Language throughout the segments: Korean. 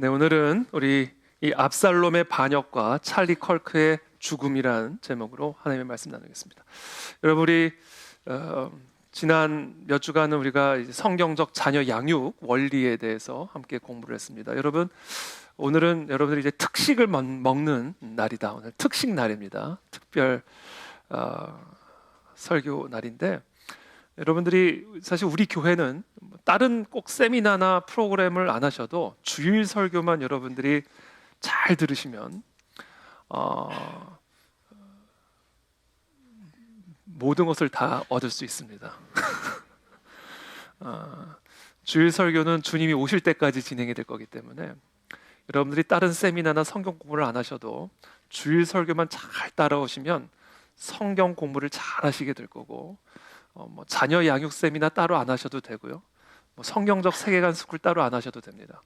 네, 오늘은 우리 이 압살롬의 반역과 찰리 컬크의 죽음이라는 제목으로 하나님의 말씀 나누겠습니다. 여러분, 우리 지난 몇 주간은 우리가 이제 성경적 자녀 양육 원리에 대해서 함께 공부를 했습니다. 여러분, 오늘은 여러분들이 이제 특식을 먹는 날이다. 오늘 특식 날입니다. 특별 설교 날인데, 여러분들이 사실 우리 교회는 다른 꼭 세미나나 프로그램을 안 하셔도 주일 설교만 여러분들이 잘 들으시면 모든 것을 다 얻을 수 있습니다. 주일 설교는 주님이 오실 때까지 진행이 될 거기 때문에 여러분들이 다른 세미나나 성경 공부를 안 하셔도 주일 설교만 잘 따라오시면 성경 공부를 잘 하시게 될 거고, 자녀 양육 세미나 따로 안 하셔도 되고요, 성경적 세계관 스쿨 따로 안 하셔도 됩니다.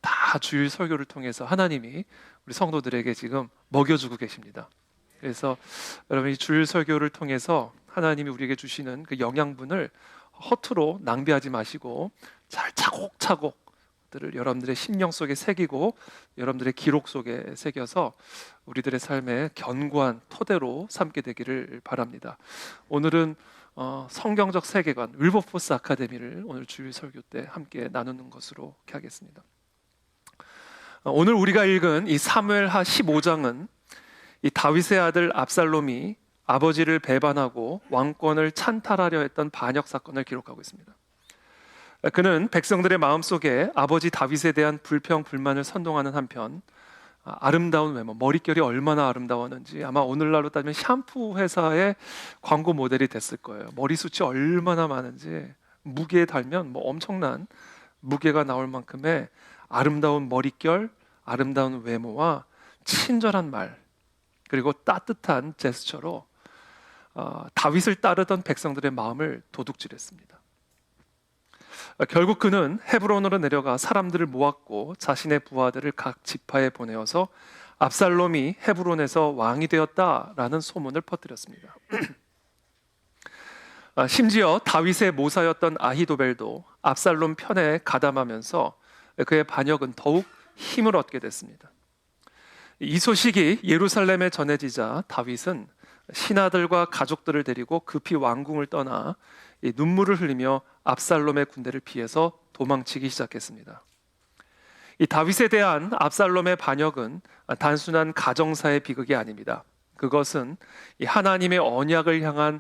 다 주일 설교를 통해서 하나님이 우리 성도들에게 지금 먹여주고 계십니다. 그래서 여러분, 이 주일 설교를 통해서 하나님이 우리에게 주시는 그 영양분을 허투루 낭비하지 마시고 잘 차곡차곡 여러분들의 심령 속에 새기고 여러분들의 기록 속에 새겨서 우리들의 삶의 견고한 토대로 삼게 되기를 바랍니다. 오늘은 성경적 세계관 윌버포스 아카데미를 오늘 주일 설교 때 함께 나누는 것으로 하겠습니다. 오늘 우리가 읽은 이 사무엘하 15장은 이 다윗의 아들 압살롬이 아버지를 배반하고 왕권을 찬탈하려 했던 반역 사건을 기록하고 있습니다. 그는 백성들의 마음속에 아버지 다윗에 대한 불평, 불만을 선동하는 한편 아름다운 외모, 머릿결이 얼마나 아름다웠는지 아마 오늘날로 따지면 샴푸 회사의 광고 모델이 됐을 거예요. 머리숱이 얼마나 많은지 무게에 달면 엄청난 무게가 나올 만큼의 아름다운 머릿결, 아름다운 외모와 친절한 말, 그리고 따뜻한 제스처로 다윗을 따르던 백성들의 마음을 도둑질했습니다. 결국 그는 헤브론으로 내려가 사람들을 모았고 자신의 부하들을 각 지파에 보내어서 압살롬이 헤브론에서 왕이 되었다라는 소문을 퍼뜨렸습니다. 심지어 다윗의 모사였던 아히도벨도 압살롬 편에 가담하면서 그의 반역은 더욱 힘을 얻게 됐습니다. 이 소식이 예루살렘에 전해지자 다윗은 신하들과 가족들을 데리고 급히 왕궁을 떠나 눈물을 흘리며 압살롬의 군대를 피해서 도망치기 시작했습니다. 이 다윗에 대한 압살롬의 반역은 단순한 가정사의 비극이 아닙니다. 그것은 이 하나님의 언약을 향한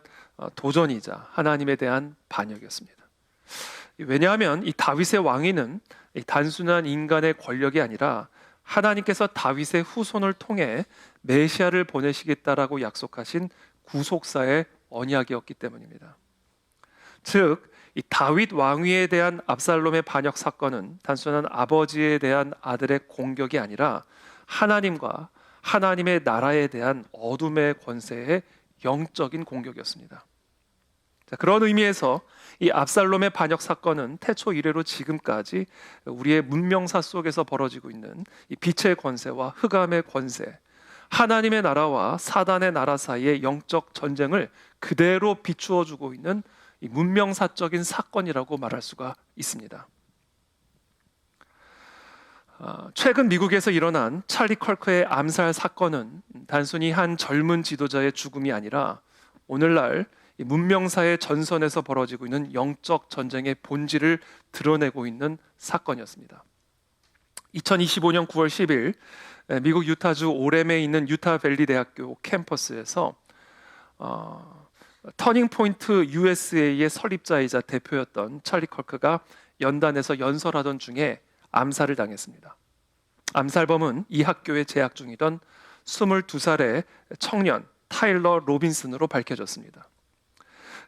도전이자 하나님에 대한 반역이었습니다. 왜냐하면 이 다윗의 왕위는 단순한 인간의 권력이 아니라 하나님께서 다윗의 후손을 통해 메시아를 보내시겠다라고 약속하신 구속사의 언약이었기 때문입니다. 즉, 이 다윗 왕위에 대한 압살롬의 반역 사건은 단순한 아버지에 대한 아들의 공격이 아니라 하나님과 하나님의 나라에 대한 어둠의 권세의 영적인 공격이었습니다. 자, 그런 의미에서 이 압살롬의 반역 사건은 태초 이래로 지금까지 우리의 문명사 속에서 벌어지고 있는 이 빛의 권세와 흑암의 권세, 하나님의 나라와 사단의 나라 사이의 영적 전쟁을 그대로 비추어 주고 있는 이 문명사적인 사건이라고 말할 수가 있습니다. 최근 미국에서 일어난 찰리 컬크의 암살 사건은 단순히 한 젊은 지도자의 죽음이 아니라 오늘날 이 문명사의 전선에서 벌어지고 있는 영적 전쟁의 본질을 드러내고 있는 사건이었습니다. 2025년 9월 10일 미국 유타주 오렘에 있는 유타밸리 대학교 캠퍼스에서 터닝 포인트 USA의 설립자이자 대표였던 찰리 컬크가 연단에서 연설하던 중에 암살을 당했습니다. 암살범은 이 학교에 재학 중이던 22살의 청년 타일러 로빈슨으로 밝혀졌습니다.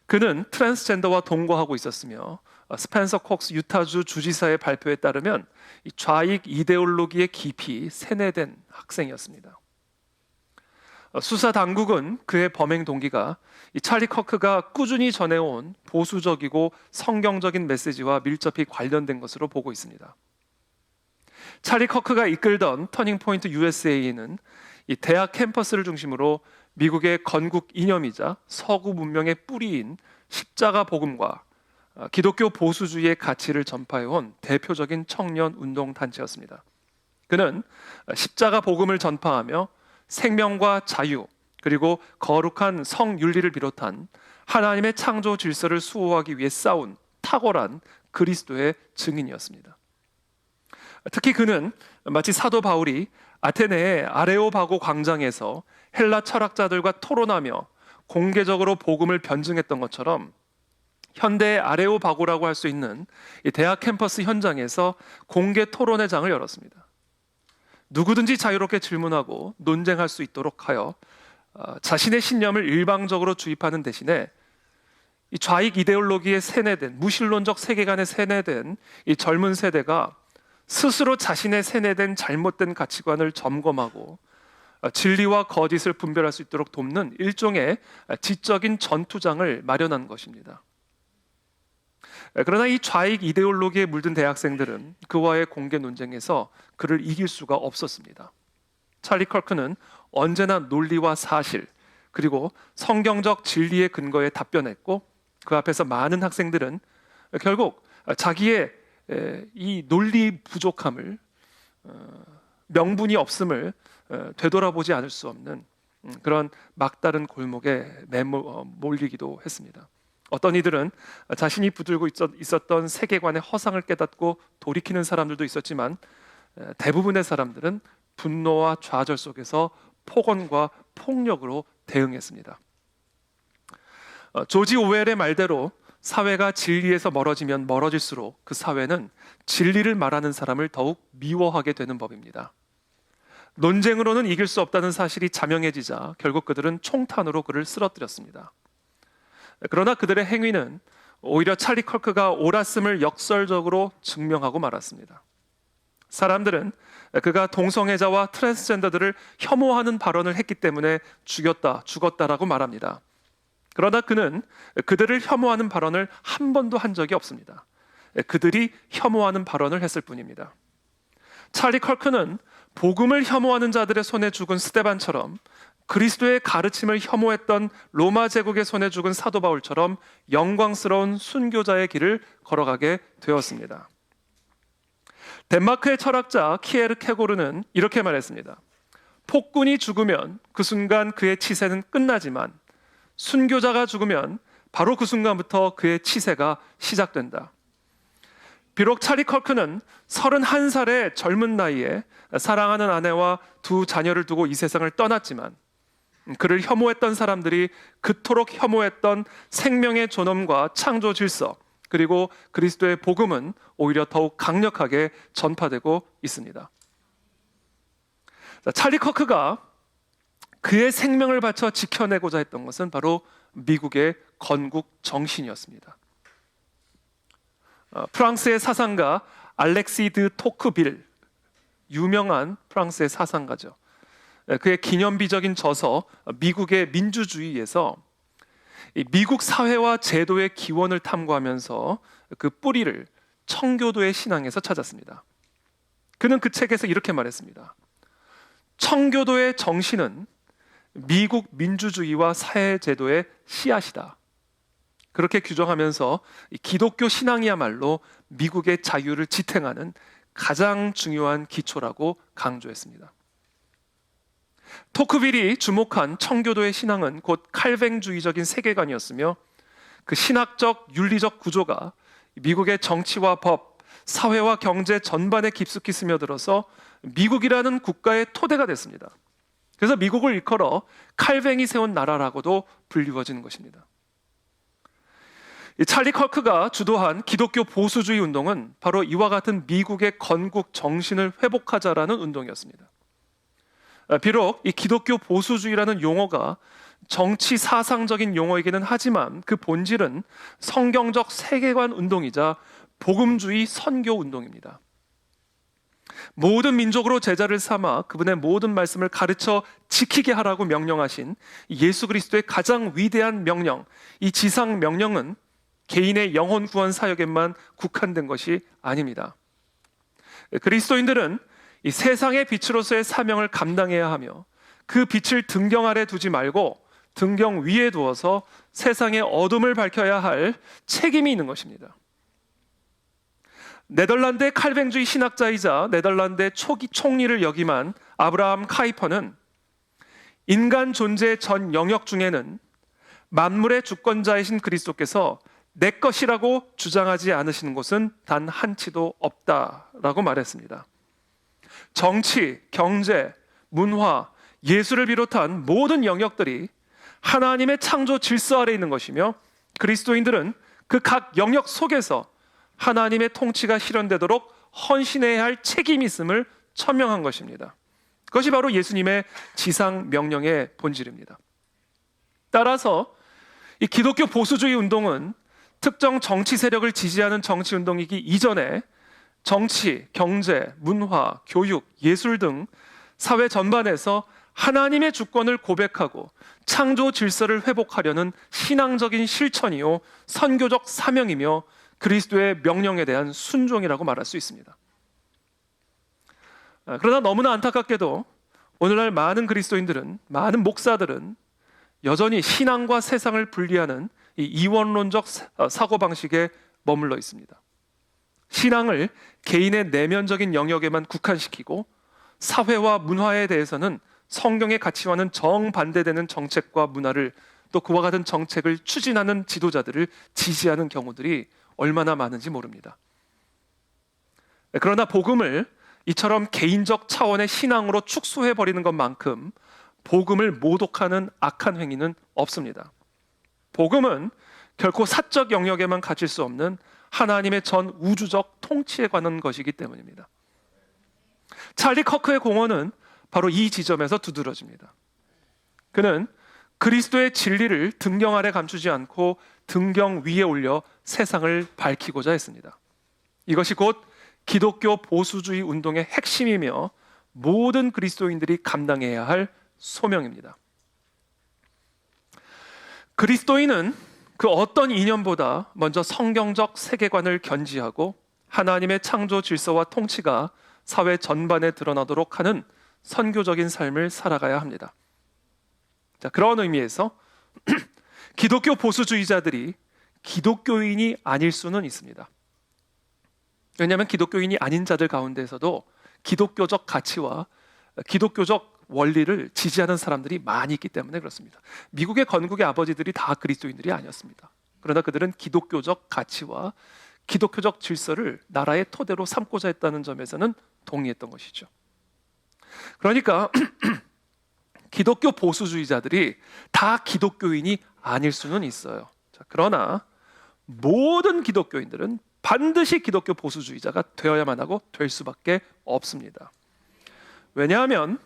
그는 트랜스젠더와 동거하고 있었으며 스펜서 콕스 유타주 주지사의 발표에 따르면 이 좌익 이데올로기에 깊이 세뇌된 학생이었습니다. 수사 당국은 그의 범행 동기가 이 찰리 컬크가 꾸준히 전해온 보수적이고 성경적인 메시지와 밀접히 관련된 것으로 보고 있습니다. 찰리 컬크가 이끌던 터닝 포인트 USA는 이 대학 캠퍼스를 중심으로 미국의 건국 이념이자 서구 문명의 뿌리인 십자가 복음과 기독교 보수주의의 가치를 전파해온 대표적인 청년 운동 단체였습니다. 그는 십자가 복음을 전파하며 생명과 자유, 그리고 거룩한 성윤리를 비롯한 하나님의 창조 질서를 수호하기 위해 싸운 탁월한 그리스도의 증인이었습니다. 특히 그는 마치 사도 바울이 아테네의 아레오바고 광장에서 헬라 철학자들과 토론하며 공개적으로 복음을 변증했던 것처럼 현대의 아레오바고라고 할 수 있는 이 대학 캠퍼스 현장에서 공개 토론회 장을 열었습니다. 누구든지 자유롭게 질문하고 논쟁할 수 있도록 하여 자신의 신념을 일방적으로 주입하는 대신에 이 좌익 이데올로기에 세뇌된, 무신론적 세계관에 세뇌된 이 젊은 세대가 스스로 자신의 세뇌된 잘못된 가치관을 점검하고 진리와 거짓을 분별할 수 있도록 돕는 일종의 지적인 전투장을 마련한 것입니다. 그러나 이 좌익 이데올로기에 물든 대학생들은 그와의 공개 논쟁에서 그를 이길 수가 없었습니다. 찰리 컬크는 언제나 논리와 사실, 그리고 성경적 진리의 근거에 답변했고, 그 앞에서 많은 학생들은 결국 자기의 이 논리 부족함을, 명분이 없음을 되돌아보지 않을 수 없는 그런 막다른 골목에 몰리기도 했습니다. 어떤 이들은 자신이 붙들고 있었던 세계관의 허상을 깨닫고 돌이키는 사람들도 있었지만, 대부분의 사람들은 분노와 좌절 속에서 폭언과 폭력으로 대응했습니다. 조지 오웰의 말대로 사회가 진리에서 멀어지면 멀어질수록 그 사회는 진리를 말하는 사람을 더욱 미워하게 되는 법입니다. 논쟁으로는 이길 수 없다는 사실이 자명해지자 결국 그들은 총탄으로 그를 쓰러뜨렸습니다. 그러나 그들의 행위는 오히려 찰리 컬크가 옳았음을 역설적으로 증명하고 말았습니다. 사람들은 그가 동성애자와 트랜스젠더들을 혐오하는 발언을 했기 때문에 죽었다라고 말합니다. 그러나 그는 그들을 혐오하는 발언을 한 번도 한 적이 없습니다. 그들이 혐오하는 발언을 했을 뿐입니다. 찰리 컬크는 복음을 혐오하는 자들의 손에 죽은 스데반처럼, 그리스도의 가르침을 혐오했던 로마 제국의 손에 죽은 사도 바울처럼 영광스러운 순교자의 길을 걸어가게 되었습니다. 덴마크의 철학자 키에르 케고르는 이렇게 말했습니다. 폭군이 죽으면 그 순간 그의 치세는 끝나지만 순교자가 죽으면 바로 그 순간부터 그의 치세가 시작된다. 비록 찰리 컬크는 31살의 젊은 나이에 사랑하는 아내와 두 자녀를 두고 이 세상을 떠났지만, 그를 혐오했던 사람들이 그토록 혐오했던 생명의 존엄과 창조 질서, 그리고 그리스도의 복음은 오히려 더욱 강력하게 전파되고 있습니다. 찰리 컬크가 그의 생명을 바쳐 지켜내고자 했던 것은 바로 미국의 건국 정신이었습니다. 프랑스의 사상가 알렉시 드 토크빌, 유명한 프랑스의 사상가죠. 그의 기념비적인 저서 미국의 민주주의에서 미국 사회와 제도의 기원을 탐구하면서 그 뿌리를 청교도의 신앙에서 찾았습니다. 그는 그 책에서 이렇게 말했습니다. 청교도의 정신은 미국 민주주의와 사회제도의 씨앗이다. 그렇게 규정하면서 기독교 신앙이야말로 미국의 자유를 지탱하는 가장 중요한 기초라고 강조했습니다. 토크빌이 주목한 청교도의 신앙은 곧 칼뱅주의적인 세계관이었으며, 그 신학적 윤리적 구조가 미국의 정치와 법, 사회와 경제 전반에 깊숙이 스며들어서 미국이라는 국가의 토대가 됐습니다. 그래서 미국을 일컬어 칼뱅이 세운 나라라고도 불리워지는 것입니다. 찰리 컬크가 주도한 기독교 보수주의 운동은 바로 이와 같은 미국의 건국 정신을 회복하자라는 운동이었습니다. 비록 이 기독교 보수주의라는 용어가 정치 사상적인 용어이기는 하지만 그 본질은 성경적 세계관 운동이자 복음주의 선교 운동입니다. 모든 민족으로 제자를 삼아 그분의 모든 말씀을 가르쳐 지키게 하라고 명령하신 예수 그리스도의 가장 위대한 명령, 이 지상 명령은 개인의 영혼 구원 사역에만 국한된 것이 아닙니다. 그리스도인들은 이 세상의 빛으로서의 사명을 감당해야 하며, 그 빛을 등경 아래 두지 말고 등경 위에 두어서 세상의 어둠을 밝혀야 할 책임이 있는 것입니다. 네덜란드의 칼뱅주의 신학자이자 네덜란드의 초기 총리를 역임한 아브라함 카이퍼는 인간 존재의 전 영역 중에는 만물의 주권자이신 그리스도께서 내 것이라고 주장하지 않으시는 곳은 단 한치도 없다라고 말했습니다. 정치, 경제, 문화, 예술을 비롯한 모든 영역들이 하나님의 창조 질서 아래 있는 것이며 그리스도인들은 그 각 영역 속에서 하나님의 통치가 실현되도록 헌신해야 할 책임이 있음을 천명한 것입니다. 그것이 바로 예수님의 지상 명령의 본질입니다. 따라서 이 기독교 보수주의 운동은 특정 정치 세력을 지지하는 정치 운동이기 이전에 정치, 경제, 문화, 교육, 예술 등 사회 전반에서 하나님의 주권을 고백하고 창조 질서를 회복하려는 신앙적인 실천이요 선교적 사명이며 그리스도의 명령에 대한 순종이라고 말할 수 있습니다. 그러나 너무나 안타깝게도 오늘날 많은 그리스도인들은, 많은 목사들은 여전히 신앙과 세상을 분리하는 이 이원론적 사고방식에 머물러 있습니다. 신앙을 개인의 내면적인 영역에만 국한시키고 사회와 문화에 대해서는 성경의 가치와는 정반대되는 정책과 문화를, 또 그와 같은 정책을 추진하는 지도자들을 지지하는 경우들이 얼마나 많은지 모릅니다. 그러나 복음을 이처럼 개인적 차원의 신앙으로 축소해버리는 것만큼 복음을 모독하는 악한 행위는 없습니다. 복음은 결코 사적 영역에만 가질 수 없는 하나님의 전 우주적 통치에 관한 것이기 때문입니다. 찰리 커크의 공언은 바로 이 지점에서 두드러집니다. 그는 그리스도의 진리를 등경 아래 감추지 않고 등경 위에 올려 세상을 밝히고자 했습니다. 이것이 곧 기독교 보수주의 운동의 핵심이며 모든 그리스도인들이 감당해야 할 소명입니다. 그리스도인은 그 어떤 이념보다 먼저 성경적 세계관을 견지하고 하나님의 창조 질서와 통치가 사회 전반에 드러나도록 하는 선교적인 삶을 살아가야 합니다. 자, 그런 의미에서 기독교 보수주의자들이 기독교인이 아닐 수는 있습니다. 왜냐하면 기독교인이 아닌 자들 가운데서도 기독교적 가치와 기독교적 원리를 지지하는 사람들이 많이 있기 때문에 그렇습니다. 미국의 건국의 아버지들이 다 그리스도인들이 아니었습니다. 그러나 그들은 기독교적 가치와 기독교적 질서를 나라의 토대로 삼고자 했다는 점에서는 동의했던 것이죠. 그러니까 기독교 보수주의자들이 다 기독교인이 아닐 수는 있어요. 자, 그러나 모든 기독교인들은 반드시 기독교 보수주의자가 되어야만 하고 될 수밖에 없습니다. 왜냐하면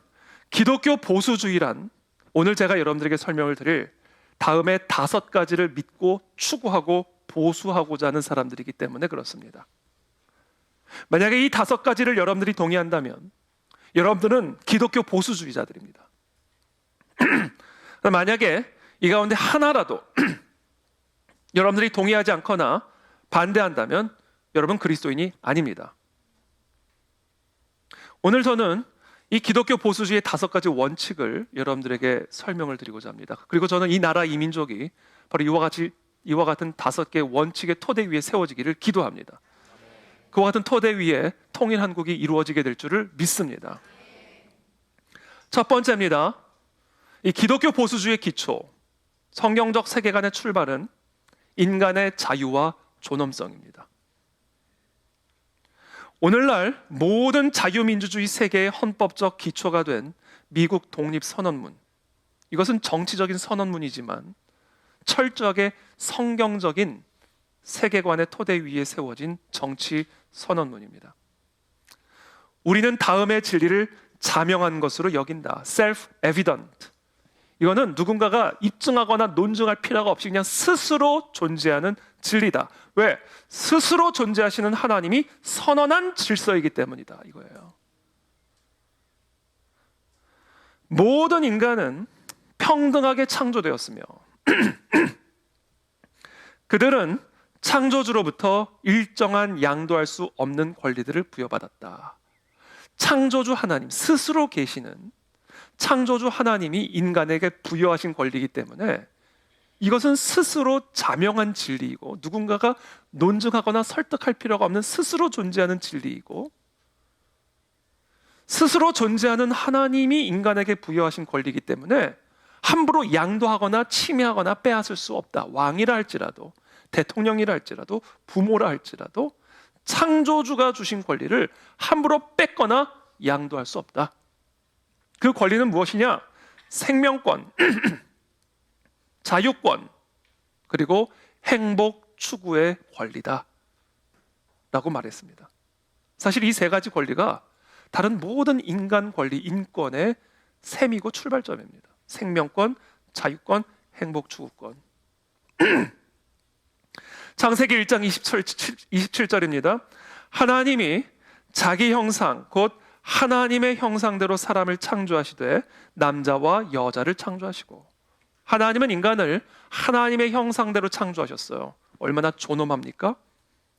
기독교 보수주의란 오늘 제가 여러분들에게 설명을 드릴 다음에 5가지를 믿고 추구하고 보수하고자 하는 사람들이기 때문에 그렇습니다. 만약에 이 5가지를 여러분들이 동의한다면 여러분들은 기독교 보수주의자들입니다. 만약에 이 가운데 하나라도 여러분들이 동의하지 않거나 반대한다면 여러분 그리스도인이 아닙니다. 오늘 저는 이 기독교 보수주의의 5가지 원칙을 여러분들에게 설명을 드리고자 합니다. 그리고 저는 이 나라 이 민족이 바로 이와 같은 5개의 원칙의 토대 위에 세워지기를 기도합니다. 그와 같은 토대 위에 통일 한국이 이루어지게 될 줄을 믿습니다. 첫 번째입니다. 이 기독교 보수주의의 기초, 성경적 세계관의 출발은 인간의 자유와 존엄성입니다. 오늘날 모든 자유민주주의 세계의 헌법적 기초가 된 미국 독립선언문, 이것은 정치적인 선언문이지만 철저하게 성경적인 세계관의 토대 위에 세워진 정치 선언문입니다. 우리는 다음의 진리를 자명한 것으로 여긴다. self-evident. 이거는 누군가가 입증하거나 논증할 필요가 없이 그냥 스스로 존재하는 진리다. 왜? 스스로 존재하시는 하나님이 선언한 질서이기 때문이다. 이거예요. 모든 인간은 평등하게 창조되었으며 그들은 창조주로부터 일정한 양도할 수 없는 권리들을 부여받았다. 창조주 하나님 스스로 계시는 창조주 하나님이 인간에게 부여하신 권리이기 때문에 이것은 스스로 자명한 진리이고 누군가가 논증하거나 설득할 필요가 없는 스스로 존재하는 진리이고 스스로 존재하는 하나님이 인간에게 부여하신 권리이기 때문에 함부로 양도하거나 침해하거나 빼앗을 수 없다. 왕이라 할지라도 대통령이라 할지라도 부모라 할지라도 창조주가 주신 권리를 함부로 뺏거나 양도할 수 없다. 그 권리는 무엇이냐? 생명권, 자유권, 그리고 행복 추구의 권리다 라고 말했습니다. 사실 이 세 가지 권리가 다른 모든 인간 권리, 인권의 셈이고 출발점입니다. 생명권, 자유권, 행복 추구권. 창세기 1장 27절입니다. 하나님이 자기 형상, 곧 하나님의 형상대로 사람을 창조하시되 남자와 여자를 창조하시고, 하나님은 인간을 하나님의 형상대로 창조하셨어요. 얼마나 존엄합니까?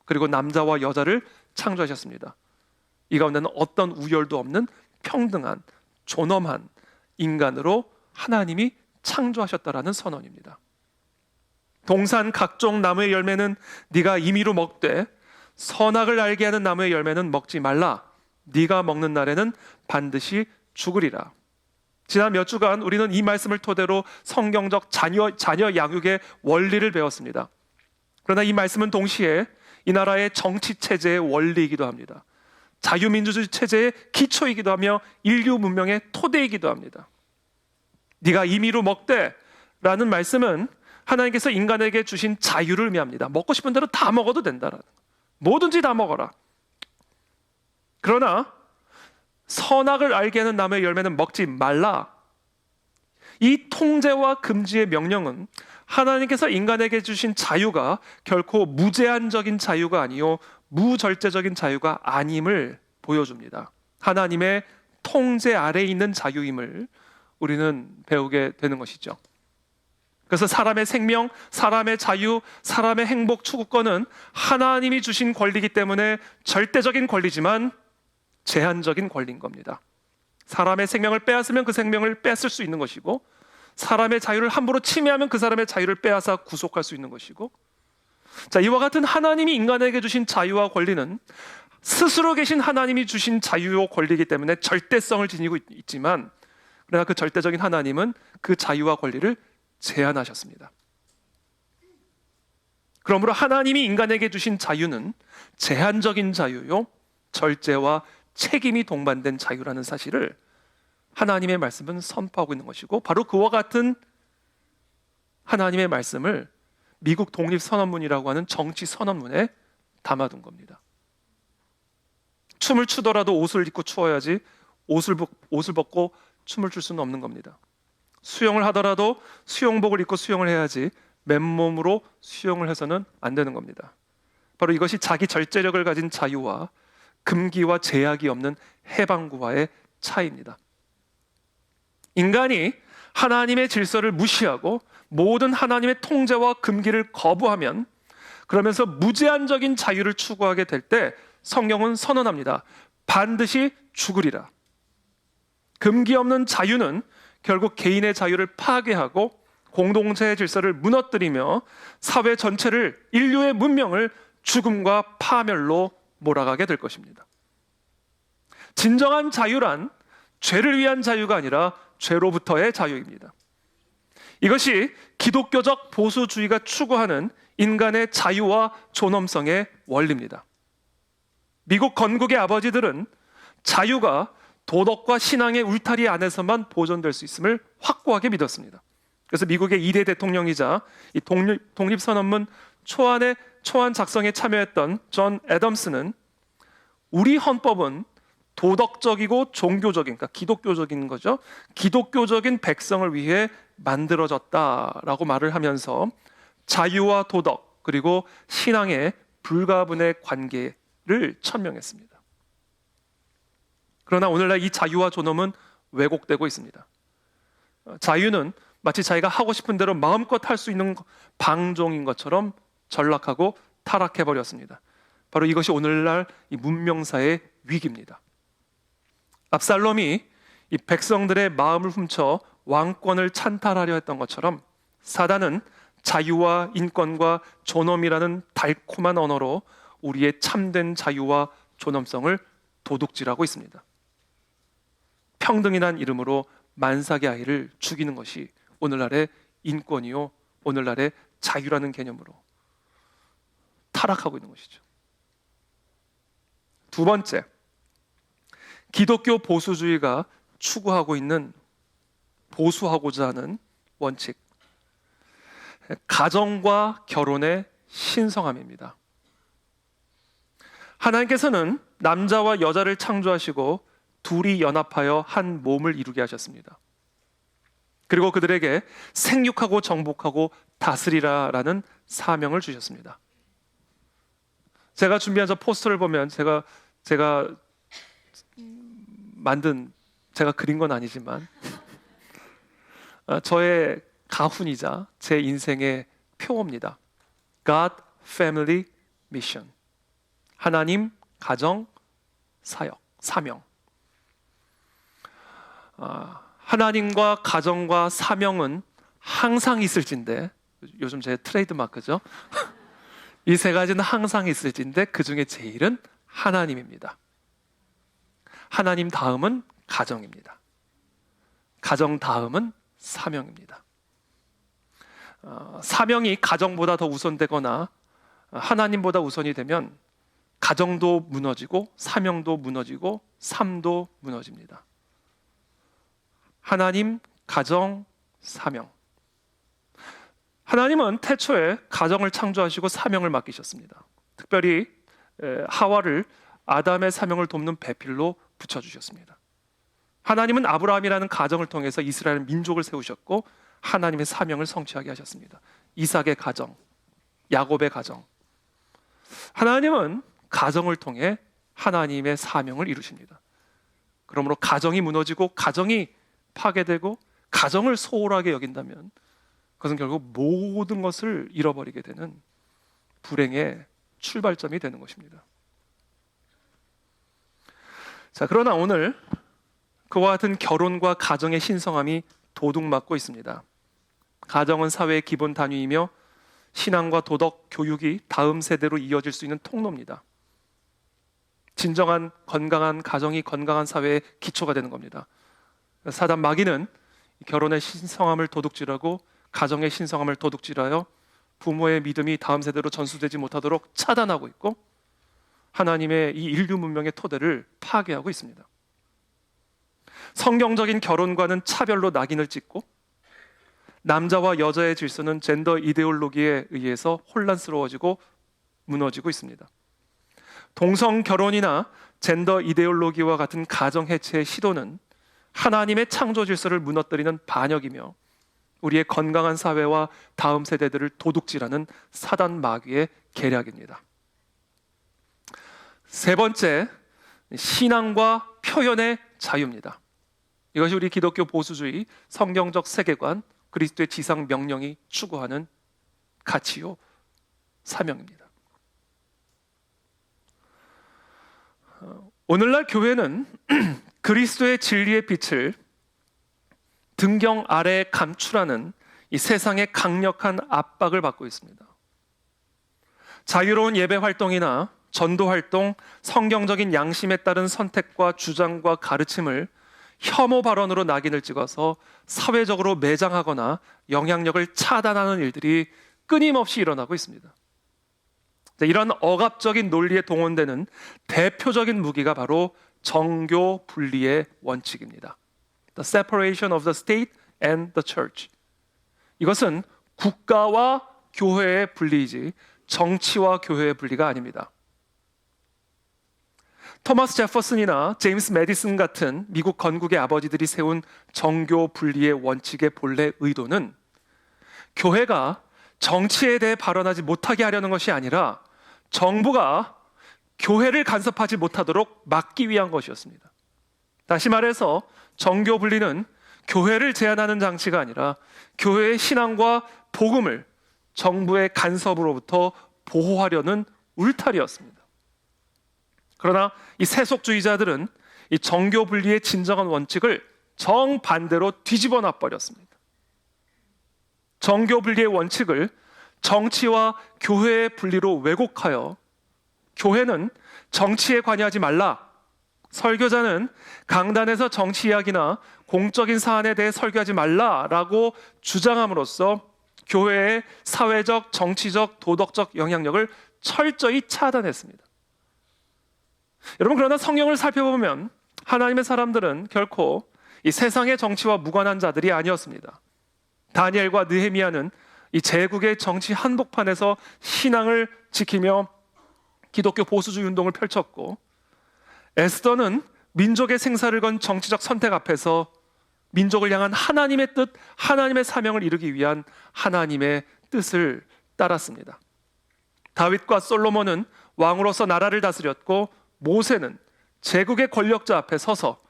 그리고 남자와 여자를 창조하셨습니다. 이 가운데는 어떤 우열도 없는 평등한 존엄한 인간으로 하나님이 창조하셨다라는 선언입니다. 동산 각종 나무의 열매는 네가 임의로 먹되 선악을 알게 하는 나무의 열매는 먹지 말라. 네가 먹는 날에는 반드시 죽으리라. 지난 몇 주간 우리는 이 말씀을 토대로 성경적 자녀 양육의 원리를 배웠습니다. 그러나 이 말씀은 동시에 이 나라의 정치 체제의 원리이기도 합니다. 자유민주주의 체제의 기초이기도 하며 인류 문명의 토대이기도 합니다. 네가 임의로 먹되 라는 말씀은 하나님께서 인간에게 주신 자유를 의미합니다. 먹고 싶은 대로 다 먹어도 된다라는 거. 뭐든지 다 먹어라. 그러나 선악을 알게 하는 나무의 열매는 먹지 말라. 이 통제와 금지의 명령은 하나님께서 인간에게 주신 자유가 결코 무제한적인 자유가 아니요 무절제적인 자유가 아님을 보여줍니다. 하나님의 통제 아래에 있는 자유임을 우리는 배우게 되는 것이죠. 그래서 사람의 생명, 사람의 자유, 사람의 행복 추구권은 하나님이 주신 권리이기 때문에 절대적인 권리지만 제한적인 권리인 겁니다. 사람의 생명을 빼앗으면 그 생명을 뺏을 수 있는 것이고, 사람의 자유를 함부로 침해하면 그 사람의 자유를 빼앗아 구속할 수 있는 것이고, 자, 이와 같은 하나님이 인간에게 주신 자유와 권리는 스스로 계신 하나님이 주신 자유와 권리이기 때문에 절대성을 지니고 있지만, 그러나 그 절대적인 하나님은 그 자유와 권리를 제한하셨습니다. 그러므로 하나님이 인간에게 주신 자유는 제한적인 자유요 절제와 책임이 동반된 자유라는 사실을 하나님의 말씀은 선포하고 있는 것이고, 바로 그와 같은 하나님의 말씀을 미국 독립선언문이라고 하는 정치 선언문에 담아둔 겁니다. 춤을 추더라도 옷을 입고 추어야지 옷을 벗고 춤을 출 수는 없는 겁니다. 수영을 하더라도 수영복을 입고 수영을 해야지 맨몸으로 수영을 해서는 안 되는 겁니다. 바로 이것이 자기 절제력을 가진 자유와 금기와 제약이 없는 해방구와의 차이입니다. 인간이 하나님의 질서를 무시하고 모든 하나님의 통제와 금기를 거부하면, 그러면서 무제한적인 자유를 추구하게 될 때 성경은 선언합니다. 반드시 죽으리라. 금기 없는 자유는 결국 개인의 자유를 파괴하고 공동체의 질서를 무너뜨리며 사회 전체를, 인류의 문명을 죽음과 파멸로 몰아가게 될 것입니다. 진정한 자유란 죄를 위한 자유가 아니라 죄로부터의 자유입니다. 이것이 기독교적 보수주의가 추구하는 인간의 자유와 존엄성의 원리입니다. 미국 건국의 아버지들은 자유가 도덕과 신앙의 울타리 안에서만 보존될 수 있음을 확고하게 믿었습니다. 그래서 미국의 2대 대통령이자 이 독립선언문 초안 작성에 참여했던 존 애덤스는 우리 헌법은 도덕적이고 종교적인, 그러니까 기독교적인 거죠. 기독교적인 백성을 위해 만들어졌다라고 말을 하면서 자유와 도덕 그리고 신앙의 불가분의 관계를 천명했습니다. 그러나 오늘날 이 자유와 존엄은 왜곡되고 있습니다. 자유는 마치 자기가 하고 싶은 대로 마음껏 할 수 있는 방종인 것처럼 전락하고 타락해버렸습니다. 바로 이것이 오늘날 이 문명사의 위기입니다. 압살롬이 이 백성들의 마음을 훔쳐 왕권을 찬탈하려 했던 것처럼 사단은 자유와 인권과 존엄이라는 달콤한 언어로 우리의 참된 자유와 존엄성을 도둑질하고 있습니다. 평등이란 이름으로 만삭의 아이를 죽이는 것이 오늘날의 인권이요, 오늘날의 자유라는 개념으로 타락하고 있는 것이죠. 두 번째, 기독교 보수주의가 추구하고 있는, 보수하고자 하는 원칙, 가정과 결혼의 신성함입니다. 하나님께서는 남자와 여자를 창조하시고 둘이 연합하여 한 몸을 이루게 하셨습니다. 그리고 그들에게 생육하고 정복하고 다스리라라는 사명을 주셨습니다. 제가 준비한 저 포스터를 보면 제가 만든, 제가 그린 건 아니지만 저의 가훈이자 제 인생의 표어입니다. God, Family, Mission. 하나님, 가정, 사역, 사명. 하나님과 가정과 사명은 항상 있을진데, 요즘 제 트레이드마크죠. 이 세 가지는 항상 있을진데 그 중에 제일은 하나님입니다. 하나님 다음은 가정입니다. 가정 다음은 사명입니다. 사명이 가정보다 더 우선되거나 하나님보다 우선이 되면 가정도 무너지고 사명도 무너지고 삶도 무너집니다. 하나님, 가정, 사명. 하나님은 태초에 가정을 창조하시고 사명을 맡기셨습니다. 특별히 하와를 아담의 사명을 돕는 배필로 붙여주셨습니다. 하나님은 아브라함이라는 가정을 통해서 이스라엘 민족을 세우셨고 하나님의 사명을 성취하게 하셨습니다. 이삭의 가정, 야곱의 가정. 하나님은 가정을 통해 하나님의 사명을 이루십니다. 그러므로 가정이 무너지고 가정이 파괴되고 가정을 소홀하게 여긴다면 그것은 결국 모든 것을 잃어버리게 되는 불행의 출발점이 되는 것입니다. 자, 그러나 오늘 그와 같은 결혼과 가정의 신성함이 도둑맞고 있습니다. 가정은 사회의 기본 단위이며 신앙과 도덕, 교육이 다음 세대로 이어질 수 있는 통로입니다. 진정한 건강한 가정이 건강한 사회의 기초가 되는 겁니다. 사단 마귀는 결혼의 신성함을 도둑질하고 가정의 신성함을 도둑질하여 부모의 믿음이 다음 세대로 전수되지 못하도록 차단하고 있고 하나님의 이 인류 문명의 토대를 파괴하고 있습니다. 성경적인 결혼과는 차별로 낙인을 찍고 남자와 여자의 질서는 젠더 이데올로기에 의해서 혼란스러워지고 무너지고 있습니다. 동성 결혼이나 젠더 이데올로기와 같은 가정 해체의 시도는 하나님의 창조 질서를 무너뜨리는 반역이며 우리의 건강한 사회와 다음 세대들을 도둑질하는 사단 마귀의 계략입니다. 세 번째, 신앙과 표현의 자유입니다. 이것이 우리 기독교 보수주의 성경적 세계관, 그리스도의 지상 명령이 추구하는 가치요, 사명입니다. 오늘날 교회는 그리스도의 진리의 빛을 등경 아래에 감추라는 이 세상의 강력한 압박을 받고 있습니다. 자유로운 예배 활동이나 전도 활동, 성경적인 양심에 따른 선택과 주장과 가르침을 혐오 발언으로 낙인을 찍어서 사회적으로 매장하거나 영향력을 차단하는 일들이 끊임없이 일어나고 있습니다. 이런 억압적인 논리에 동원되는 대표적인 무기가 바로 정교 분리의 원칙입니다. The separation of the state and the church. 이것은 국가와 교회의 분리이지 정치와 교회의 분리가 아닙니다. 토마스 제퍼슨이나 제임스 메디슨 같은 미국 건국의 아버지들이 세운 정교 분리의 원칙의 본래 의도는 교회가 정치에 대해 발언하지 못하게 하려는 것이 아니라 정부가 교회를 간섭하지 못하도록 막기 위한 것이었습니다. 다시 말해서 정교 분리는 교회를 제한하는 장치가 아니라 교회의 신앙과 복음을 정부의 간섭으로부터 보호하려는 울타리였습니다. 그러나 이 세속주의자들은 이 정교 분리의 진정한 원칙을 정반대로 뒤집어 놔버렸습니다. 정교 분리의 원칙을 정치와 교회의 분리로 왜곡하여 교회는 정치에 관여하지 말라, 설교자는 강단에서 정치 이야기나 공적인 사안에 대해 설교하지 말라라고 주장함으로써 교회의 사회적, 정치적, 도덕적 영향력을 철저히 차단했습니다. 여러분, 그러나 성경을 살펴보면 하나님의 사람들은 결코 이 세상의 정치와 무관한 자들이 아니었습니다. 다니엘과 느헤미야는 이 제국의 정치 한복판에서 신앙을 지키며 기독교 보수주의 운동을 펼쳤고, 에스더는 민족의 생사를 건 정치적 선택 앞에서 민족을 향한 하나님의 뜻, 하나님의 사명을 이루기 위한 하나님의 뜻을 따랐습니다. 다윗과 솔로몬은 왕으로서 나라를 다스렸고, 모세는 제국의 권력자 앞에 서서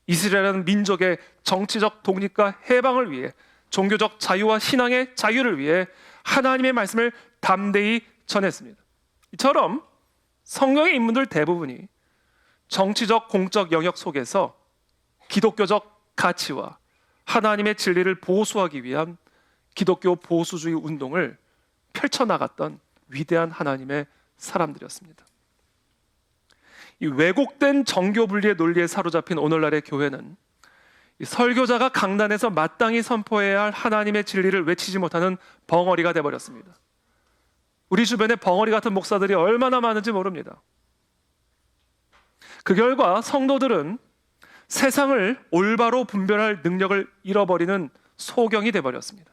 이스라엘이라는 민족의 정치적 독립과 해방을 위해, 종교적 자유와 신앙의 자유를 위해 하나님의 말씀을 담대히 전했습니다. 이처럼 성경의 인물들 대부분이 정치적 공적 영역 속에서 기독교적 가치와 하나님의 진리를 보수하기 위한 기독교 보수주의 운동을 펼쳐나갔던 위대한 하나님의 사람들이었습니다. 이 왜곡된 정교 분리의 논리에 사로잡힌 오늘날의 교회는 이 설교자가 강단에서 마땅히 선포해야 할 하나님의 진리를 외치지 못하는 벙어리가 되어버렸습니다. 우리 주변에 벙어리 같은 목사들이 얼마나 많은지 모릅니다. 그 결과 성도들은 세상을 올바로 분별할 능력을 잃어버리는 소경이 되어버렸습니다.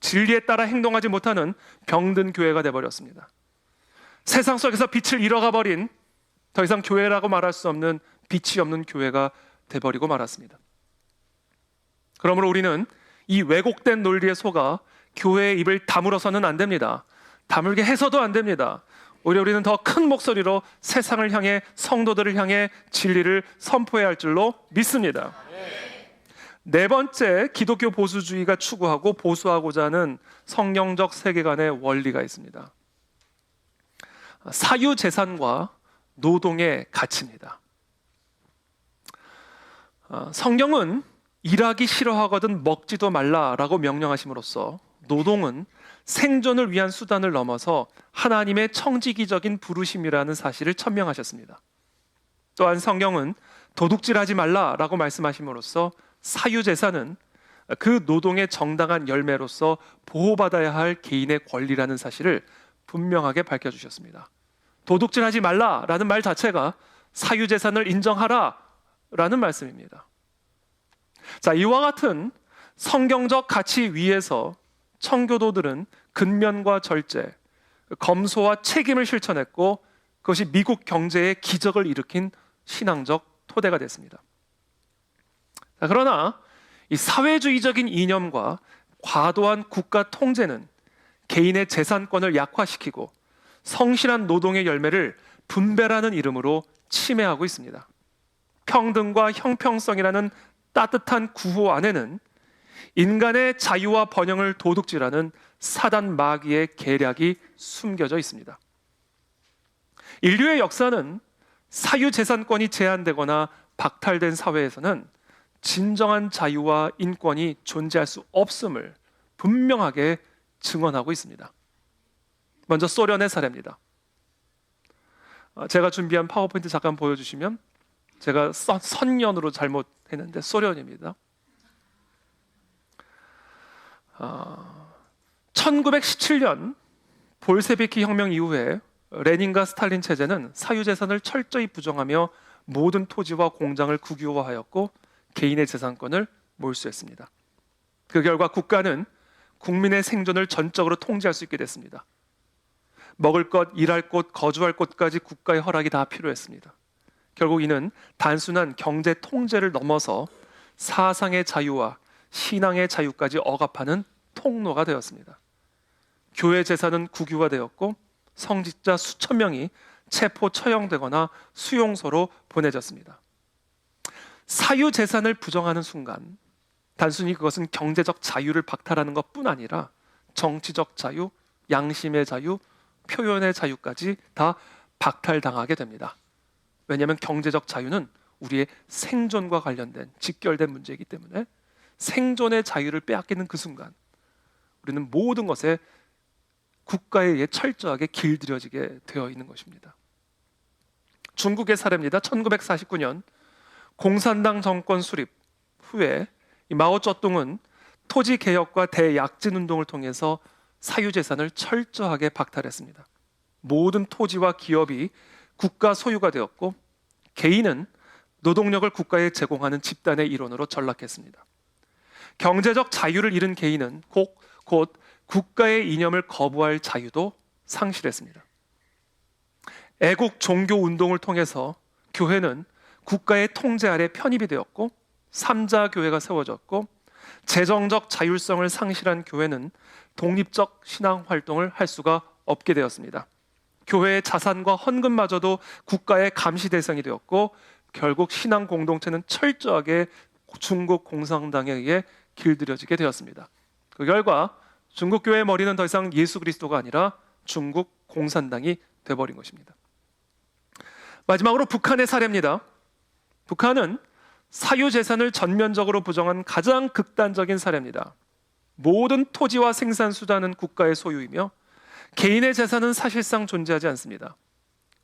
진리에 따라 행동하지 못하는 병든 교회가 되어버렸습니다. 세상 속에서 빛을 잃어가 버린, 더 이상 교회라고 말할 수 없는 빛이 없는 교회가 되어버리고 말았습니다. 그러므로 우리는 이 왜곡된 논리에 속아 교회의 입을 다물어서는 안 됩니다. 다물게 해서도 안 됩니다. 오히려 우리는 더 큰 목소리로 세상을 향해, 성도들을 향해 진리를 선포해야 할 줄로 믿습니다. 네 번째, 기독교 보수주의가 추구하고 보수하고자 하는 성경적 세계관의 원리가 있습니다. 사유재산과 노동의 가치입니다. 성경은 일하기 싫어하거든 먹지도 말라라고 명령하심으로써 노동은 생존을 위한 수단을 넘어서 하나님의 청지기적인 부르심이라는 사실을 천명하셨습니다. 또한 성경은 도둑질하지 말라라고 말씀하심으로써 사유재산은 그 노동의 정당한 열매로서 보호받아야 할 개인의 권리라는 사실을 분명하게 밝혀주셨습니다. 도둑질하지 말라라는 말 자체가 사유재산을 인정하라라는 말씀입니다. 자, 이와 같은 성경적 가치 위에서 청교도들은 근면과 절제, 검소와 책임을 실천했고, 그것이 미국 경제의 기적을 일으킨 신앙적 토대가 됐습니다. 자, 그러나 이 사회주의적인 이념과 과도한 국가 통제는 개인의 재산권을 약화시키고 성실한 노동의 열매를 분배라는 이름으로 침해하고 있습니다. 평등과 형평성이라는 따뜻한 구호 안에는 인간의 자유와 번영을 도둑질하는 사단 마귀의 계략이 숨겨져 있습니다. 인류의 역사는 사유재산권이 제한되거나 박탈된 사회에서는 진정한 자유와 인권이 존재할 수 없음을 분명하게 증언하고 있습니다. 먼저 소련의 사례입니다. 제가 준비한 파워포인트 잠깐 보여주시면, 제가 선년으로 잘못했는데 소련입니다. 1917년 볼세비키 혁명 이후에 레닌과 스탈린 체제는 사유재산을 철저히 부정하며 모든 토지와 공장을 국유화하였고 개인의 재산권을 몰수했습니다. 그 결과 국가는 국민의 생존을 전적으로 통제할 수 있게 됐습니다. 먹을 것, 일할 곳, 거주할 곳까지 국가의 허락이 다 필요했습니다. 결국 이는 단순한 경제 통제를 넘어서 사상의 자유와 신앙의 자유까지 억압하는 통로가 되었습니다. 교회 재산은 국유화되었고 성직자 수천 명이 체포 처형되거나 수용소로 보내졌습니다. 사유 재산을 부정하는 순간 단순히 그것은 경제적 자유를 박탈하는 것뿐 아니라 정치적 자유, 양심의 자유, 표현의 자유까지 다 박탈당하게 됩니다. 왜냐하면 경제적 자유는 우리의 생존과 관련된 직결된 문제이기 때문에 생존의 자유를 빼앗기는 그 순간 우리는 모든 것에 국가에 의해 철저하게 길들여지게 되어 있는 것입니다. 중국의 사례입니다. 1949년 공산당 정권 수립 후에 이 마오쩌둥은 토지 개혁과 대약진 운동을 통해서 사유재산을 철저하게 박탈했습니다. 모든 토지와 기업이 국가 소유가 되었고 개인은 노동력을 국가에 제공하는 집단의 일원으로 전락했습니다. 경제적 자유를 잃은 개인은 곧 국가의 이념을 거부할 자유도 상실했습니다. 애국 종교 운동을 통해서 교회는 국가의 통제 아래 편입이 되었고 삼자 교회가 세워졌고 재정적 자율성을 상실한 교회는 독립적 신앙 활동을 할 수가 없게 되었습니다. 교회의 자산과 헌금마저도 국가의 감시 대상이 되었고 결국 신앙 공동체는 철저하게 중국 공산당에 의해 길들여지게 되었습니다. 그 결과 중국 교회의 머리는 더 이상 예수 그리스도가 아니라 중국 공산당이 되어버린 것입니다. 마지막으로 북한의 사례입니다. 북한은 사유재산을 전면적으로 부정한 가장 극단적인 사례입니다. 모든 토지와 생산수단은 국가의 소유이며 개인의 재산은 사실상 존재하지 않습니다.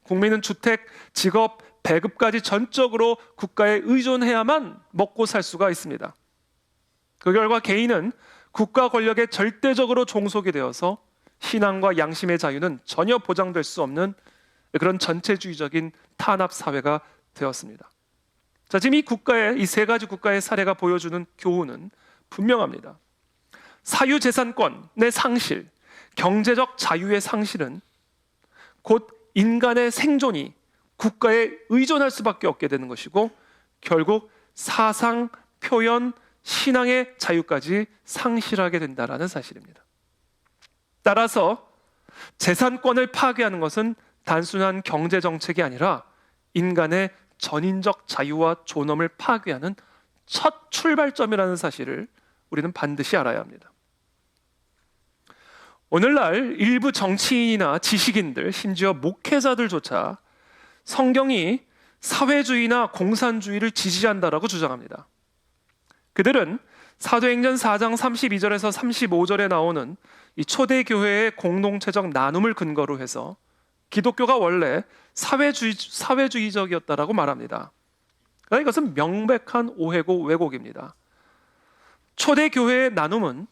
국민은 주택, 직업, 배급까지 전적으로 국가에 의존해야만 먹고 살 수가 있습니다. 그 결과 개인은 국가 권력에 절대적으로 종속이 되어서 신앙과 양심의 자유는 전혀 보장될 수 없는 그런 전체주의적인 탄압 사회가 되었습니다. 자, 지금 이 세 가지 국가의 사례가 보여주는 교훈은 분명합니다. 사유재산권의 상실, 경제적 자유의 상실은 곧 인간의 생존이 국가에 의존할 수밖에 없게 되는 것이고 결국 사상, 표현, 신앙의 자유까지 상실하게 된다는 사실입니다. 따라서 재산권을 파괴하는 것은 단순한 경제 정책이 아니라 인간의 전인적 자유와 존엄을 파괴하는 첫 출발점이라는 사실을 우리는 반드시 알아야 합니다. 오늘날 일부 정치인이나 지식인들, 심지어 목회자들조차 성경이 사회주의나 공산주의를 지지한다라고 주장합니다. 그들은 사도행전 4장 32절에서 35절에 나오는 이 초대교회의 공동체적 나눔을 근거로 해서 기독교가 원래 사회주의적이었다라고 말합니다. 그러니까 이것은 명백한 오해고 왜곡입니다. 초대교회의 나눔은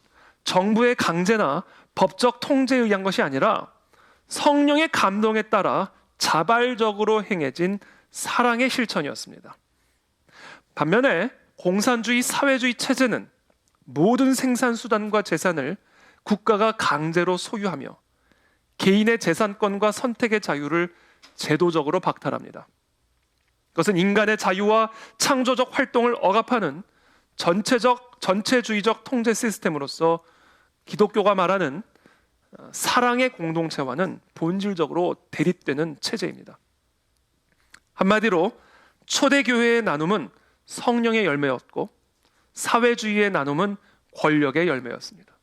정부의 강제나 법적 통제에 의한 것이 아니라 성령의 감동에 따라 자발적으로 행해진 사랑의 실천이었습니다. 반면에 공산주의 사회주의 체제는 모든 생산수단과 재산을 국가가 강제로 소유하며 개인의 재산권과 선택의 자유를 제도적으로 박탈합니다. 그것은 인간의 자유와 창조적 활동을 억압하는 전체주의적 통제 시스템으로서 기독교가 말하는 사랑의 공동체와는 본질적으로 대립되는 체제입니다. 한마디로 초대교회의 나눔은 성령의 열매였고 사회주의의 나눔은 권력의 열매였습니다.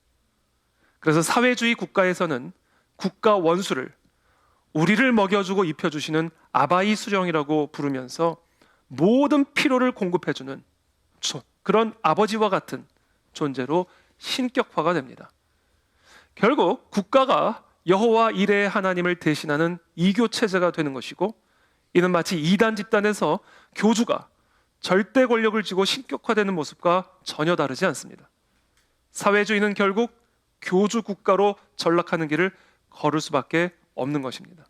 그래서 사회주의 국가에서는 국가 원수를 우리를 먹여주고 입혀주시는 아바이 수령이라고 부르면서 모든 필요를 공급해주는 그런 아버지와 같은 존재로 신격화가 됩니다. 결국 국가가 여호와 이레의 하나님을 대신하는 이교 체제가 되는 것이고 이는 마치 이단 집단에서 교주가 절대 권력을 쥐고 신격화되는 모습과 전혀 다르지 않습니다. 사회주의는 결국 교주 국가로 전락하는 길을 걸을 수밖에 없는 것입니다.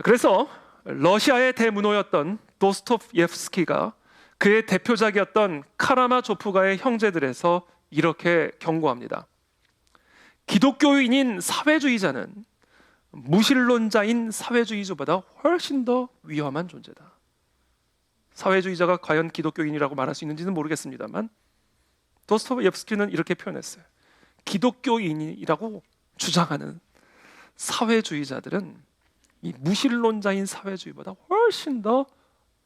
그래서 러시아의 대문호였던 도스토옙스키가 그의 대표작이었던 카라마조프가의 형제들에서 이렇게 경고합니다. 기독교인인 사회주의자는 무신론자인 사회주의자보다 훨씬 더 위험한 존재다. 사회주의자가 과연 기독교인이라고 말할 수 있는지는 모르겠습니다만 도스토옙스키는 이렇게 표현했어요. 기독교인이라고 주장하는 사회주의자들은 이 무신론자인 사회주의보다 훨씬 더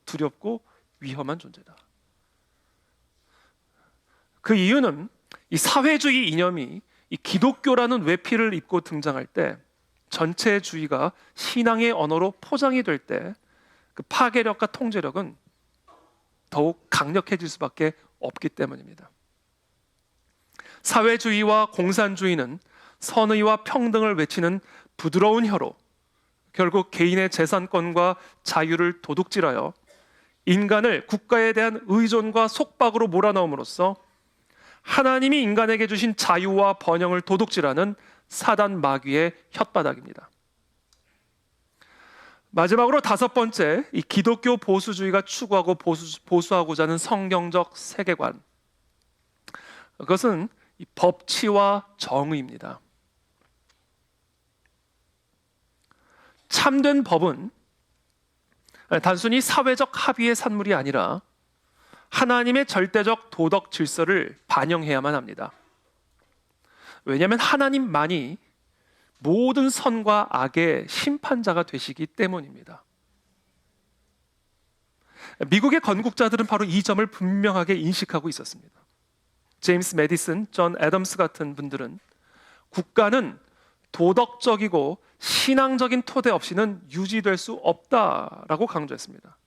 두렵고 위험한 존재다. 그 이유는 이 사회주의 이념이 이 기독교라는 외피를 입고 등장할 때 전체주의가 신앙의 언어로 포장이 될 때 그 파괴력과 통제력은 더욱 강력해질 수밖에 없기 때문입니다. 사회주의와 공산주의는 선의와 평등을 외치는 부드러운 혀로 결국 개인의 재산권과 자유를 도둑질하여 인간을 국가에 대한 의존과 속박으로 몰아넣음으로써 하나님이 인간에게 주신 자유와 번영을 도둑질하는 사단 마귀의 혓바닥입니다. 마지막으로 다섯 번째, 이 기독교 보수주의가 추구하고 보수하고자 하는 성경적 세계관, 그것은 이 법치와 정의입니다. 참된 법은 단순히 사회적 합의의 산물이 아니라 하나님의 절대적 도덕 질서를 반영해야만 합니다. 왜냐하면 하나님만이 모든 선과 악의 심판자가 되시기 때문입니다. 미국의 건국자들은 바로 이 점을 분명하게 인식하고 있었습니다. 제임스 매디슨, 존 애덤스 같은 분들은 국가는 도덕적이고 신앙적인 토대 없이는 유지될 수 없다라고 강조했습니다.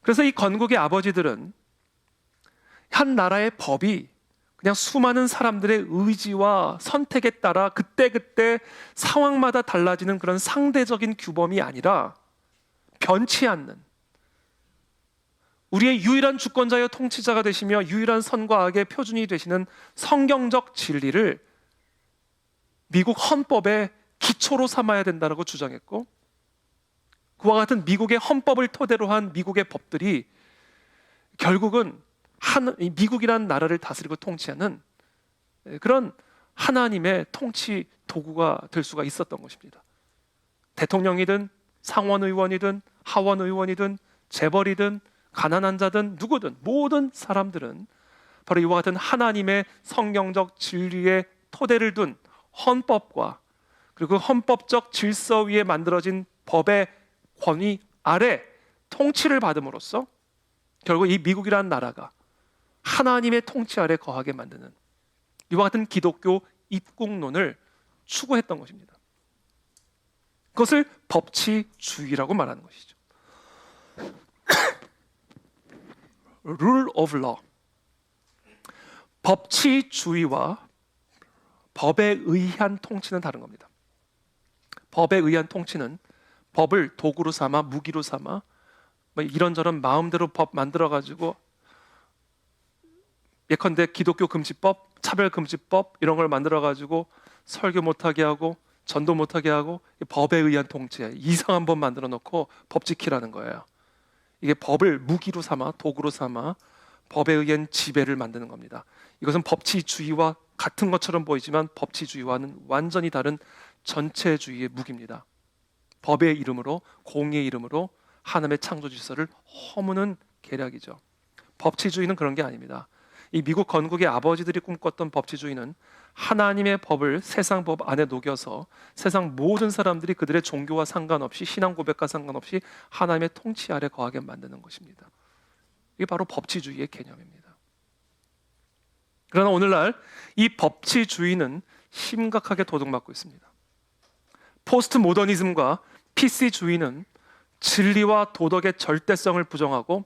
그래서 이 건국의 아버지들은 한 나라의 법이 그냥 수많은 사람들의 의지와 선택에 따라 그때그때 상황마다 달라지는 그런 상대적인 규범이 아니라 변치 않는, 우리의 유일한 주권자여 통치자가 되시며 유일한 선과 악의 표준이 되시는 성경적 진리를 미국 헌법의 기초로 삼아야 된다고 주장했고, 그와 같은 미국의 헌법을 토대로 한 미국의 법들이 결국은 미국이라는 나라를 다스리고 통치하는 그런 하나님의 통치 도구가 될 수가 있었던 것입니다. 대통령이든 상원의원이든 하원의원이든 재벌이든 가난한 자든 누구든 모든 사람들은 바로 이와 같은 하나님의 성경적 진리의 토대를 둔 헌법과 그리고 헌법적 질서 위에 만들어진 법의 권위 아래 통치를 받음으로써 결국 이 미국이라는 나라가 하나님의 통치 아래 거하게 만드는 이와 같은 기독교 입국론을 추구했던 것입니다. 그것을 법치주의라고 말하는 것이죠. Rule of law. 법치주의와 법에 의한 통치는 다른 겁니다. 법에 의한 통치는 법을 도구로 삼아 무기로 삼아 이런저런 마음대로 법 만들어가지고 예컨대 기독교 금지법, 차별 금지법 이런 걸 만들어가지고 설교 못하게 하고 전도 못하게 하고 법에 의한 통치, 이상한 법 만들어 놓고 법 지키라는 거예요. 이게 법을 무기로 삼아 도구로 삼아 법에 의한 지배를 만드는 겁니다. 이것은 법치주의와 같은 것처럼 보이지만 법치주의와는 완전히 다른 전체주의의 무기입니다. 법의 이름으로, 공의의 이름으로 하나님의 창조 질서를 허무는 계략이죠. 법치주의는 그런 게 아닙니다. 이 미국 건국의 아버지들이 꿈꿨던 법치주의는 하나님의 법을 세상 법 안에 녹여서 세상 모든 사람들이 그들의 종교와 상관없이 신앙 고백과 상관없이 하나님의 통치 아래 거하게 만드는 것입니다. 이게 바로 법치주의의 개념입니다. 그러나 오늘날 이 법치주의는 심각하게 도둑맞고 있습니다. 포스트 모더니즘과 PC주의는 진리와 도덕의 절대성을 부정하고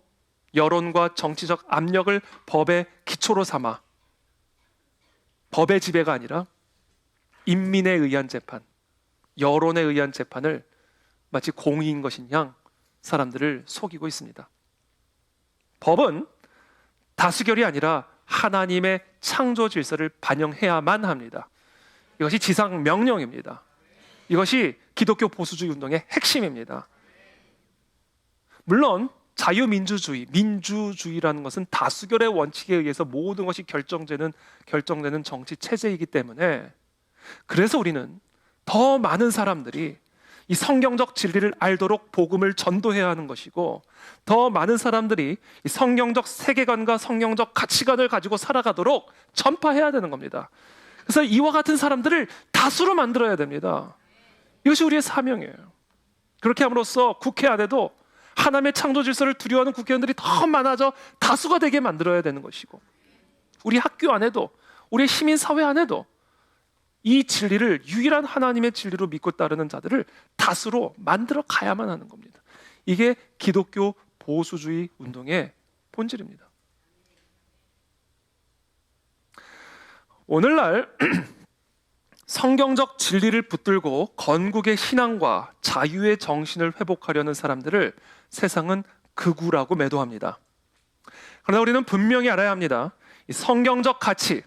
여론과 정치적 압력을 법의 기초로 삼아 법의 지배가 아니라 인민에 의한 재판, 여론에 의한 재판을 마치 공의인 것인 양 사람들을 속이고 있습니다. 법은 다수결이 아니라 하나님의 창조 질서를 반영해야만 합니다. 이것이 지상 명령입니다. 이것이 기독교 보수주의 운동의 핵심입니다. 물론 자유민주주의, 민주주의라는 것은 다수결의 원칙에 의해서 모든 것이 결정되는 정치 체제이기 때문에 그래서 우리는 더 많은 사람들이 이 성경적 진리를 알도록 복음을 전도해야 하는 것이고 더 많은 사람들이 이 성경적 세계관과 성경적 가치관을 가지고 살아가도록 전파해야 되는 겁니다. 그래서 이와 같은 사람들을 다수로 만들어야 됩니다. 이것이 우리의 사명이에요. 그렇게 함으로써 국회 안에도 하나님의 창조 질서를 두려워하는 국회의원들이 더 많아져 다수가 되게 만들어야 되는 것이고 우리 학교 안에도 우리 시민사회 안에도 이 진리를 유일한 하나님의 진리로 믿고 따르는 자들을 다수로 만들어 가야만 하는 겁니다. 이게 기독교 보수주의 운동의 본질입니다. 오늘날 성경적 진리를 붙들고 건국의 신앙과 자유의 정신을 회복하려는 사람들을 세상은 극우라고 매도합니다. 그러나 우리는 분명히 알아야 합니다. 이 성경적 가치,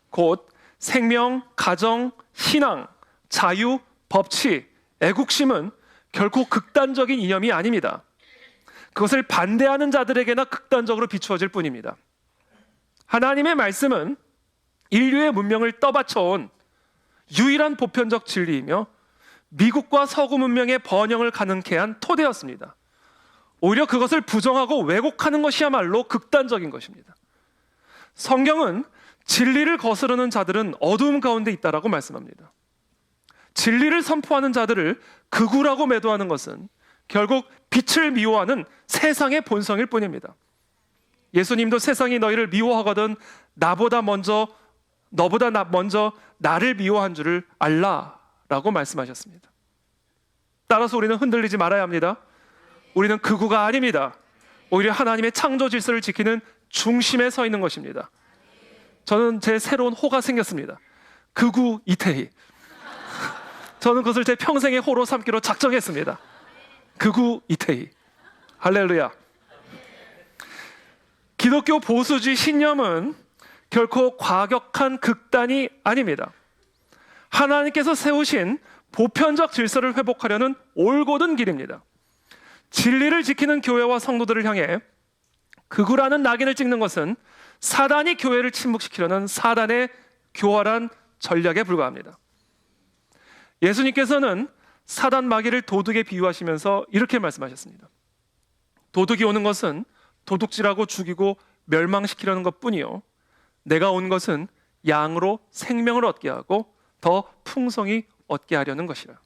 곧 생명, 가정, 신앙, 자유, 법치, 애국심은 결코 극단적인 이념이 아닙니다. 그것을 반대하는 자들에게나 극단적으로 비추어질 뿐입니다. 하나님의 말씀은 인류의 문명을 떠받쳐온 유일한 보편적 진리이며 미국과 서구 문명의 번영을 가능케 한 토대였습니다. 오히려 그것을 부정하고 왜곡하는 것이야말로 극단적인 것입니다. 성경은 진리를 거스르는 자들은 어두움 가운데 있다라고 말씀합니다. 진리를 선포하는 자들을 극우라고 매도하는 것은 결국 빛을 미워하는 세상의 본성일 뿐입니다. 예수님도 세상이 너희를 미워하거든 너보다 먼저 나를 미워한 줄을 알라라고 말씀하셨습니다. 따라서 우리는 흔들리지 말아야 합니다. 우리는 극우가 아닙니다. 오히려 하나님의 창조 질서를 지키는 중심에 서 있는 것입니다. 저는 제 새로운 호가 생겼습니다. 극우 이태희. 저는 그것을 제 평생의 호로 삼기로 작정했습니다. 극우 이태희. 할렐루야. 기독교 보수주의 신념은 결코 과격한 극단이 아닙니다. 하나님께서 세우신 보편적 질서를 회복하려는 올곧은 길입니다. 진리를 지키는 교회와 성도들을 향해 극우라는 낙인을 찍는 것은 사단이 교회를 침묵시키려는 사단의 교활한 전략에 불과합니다. 예수님께서는 사단 마귀를 도둑에 비유하시면서 이렇게 말씀하셨습니다. 도둑이 오는 것은 도둑질하고 죽이고 멸망시키려는 것뿐이요, 내가 온 것은 양으로 생명을 얻게 하고 더 풍성히 얻게 하려는 것이라.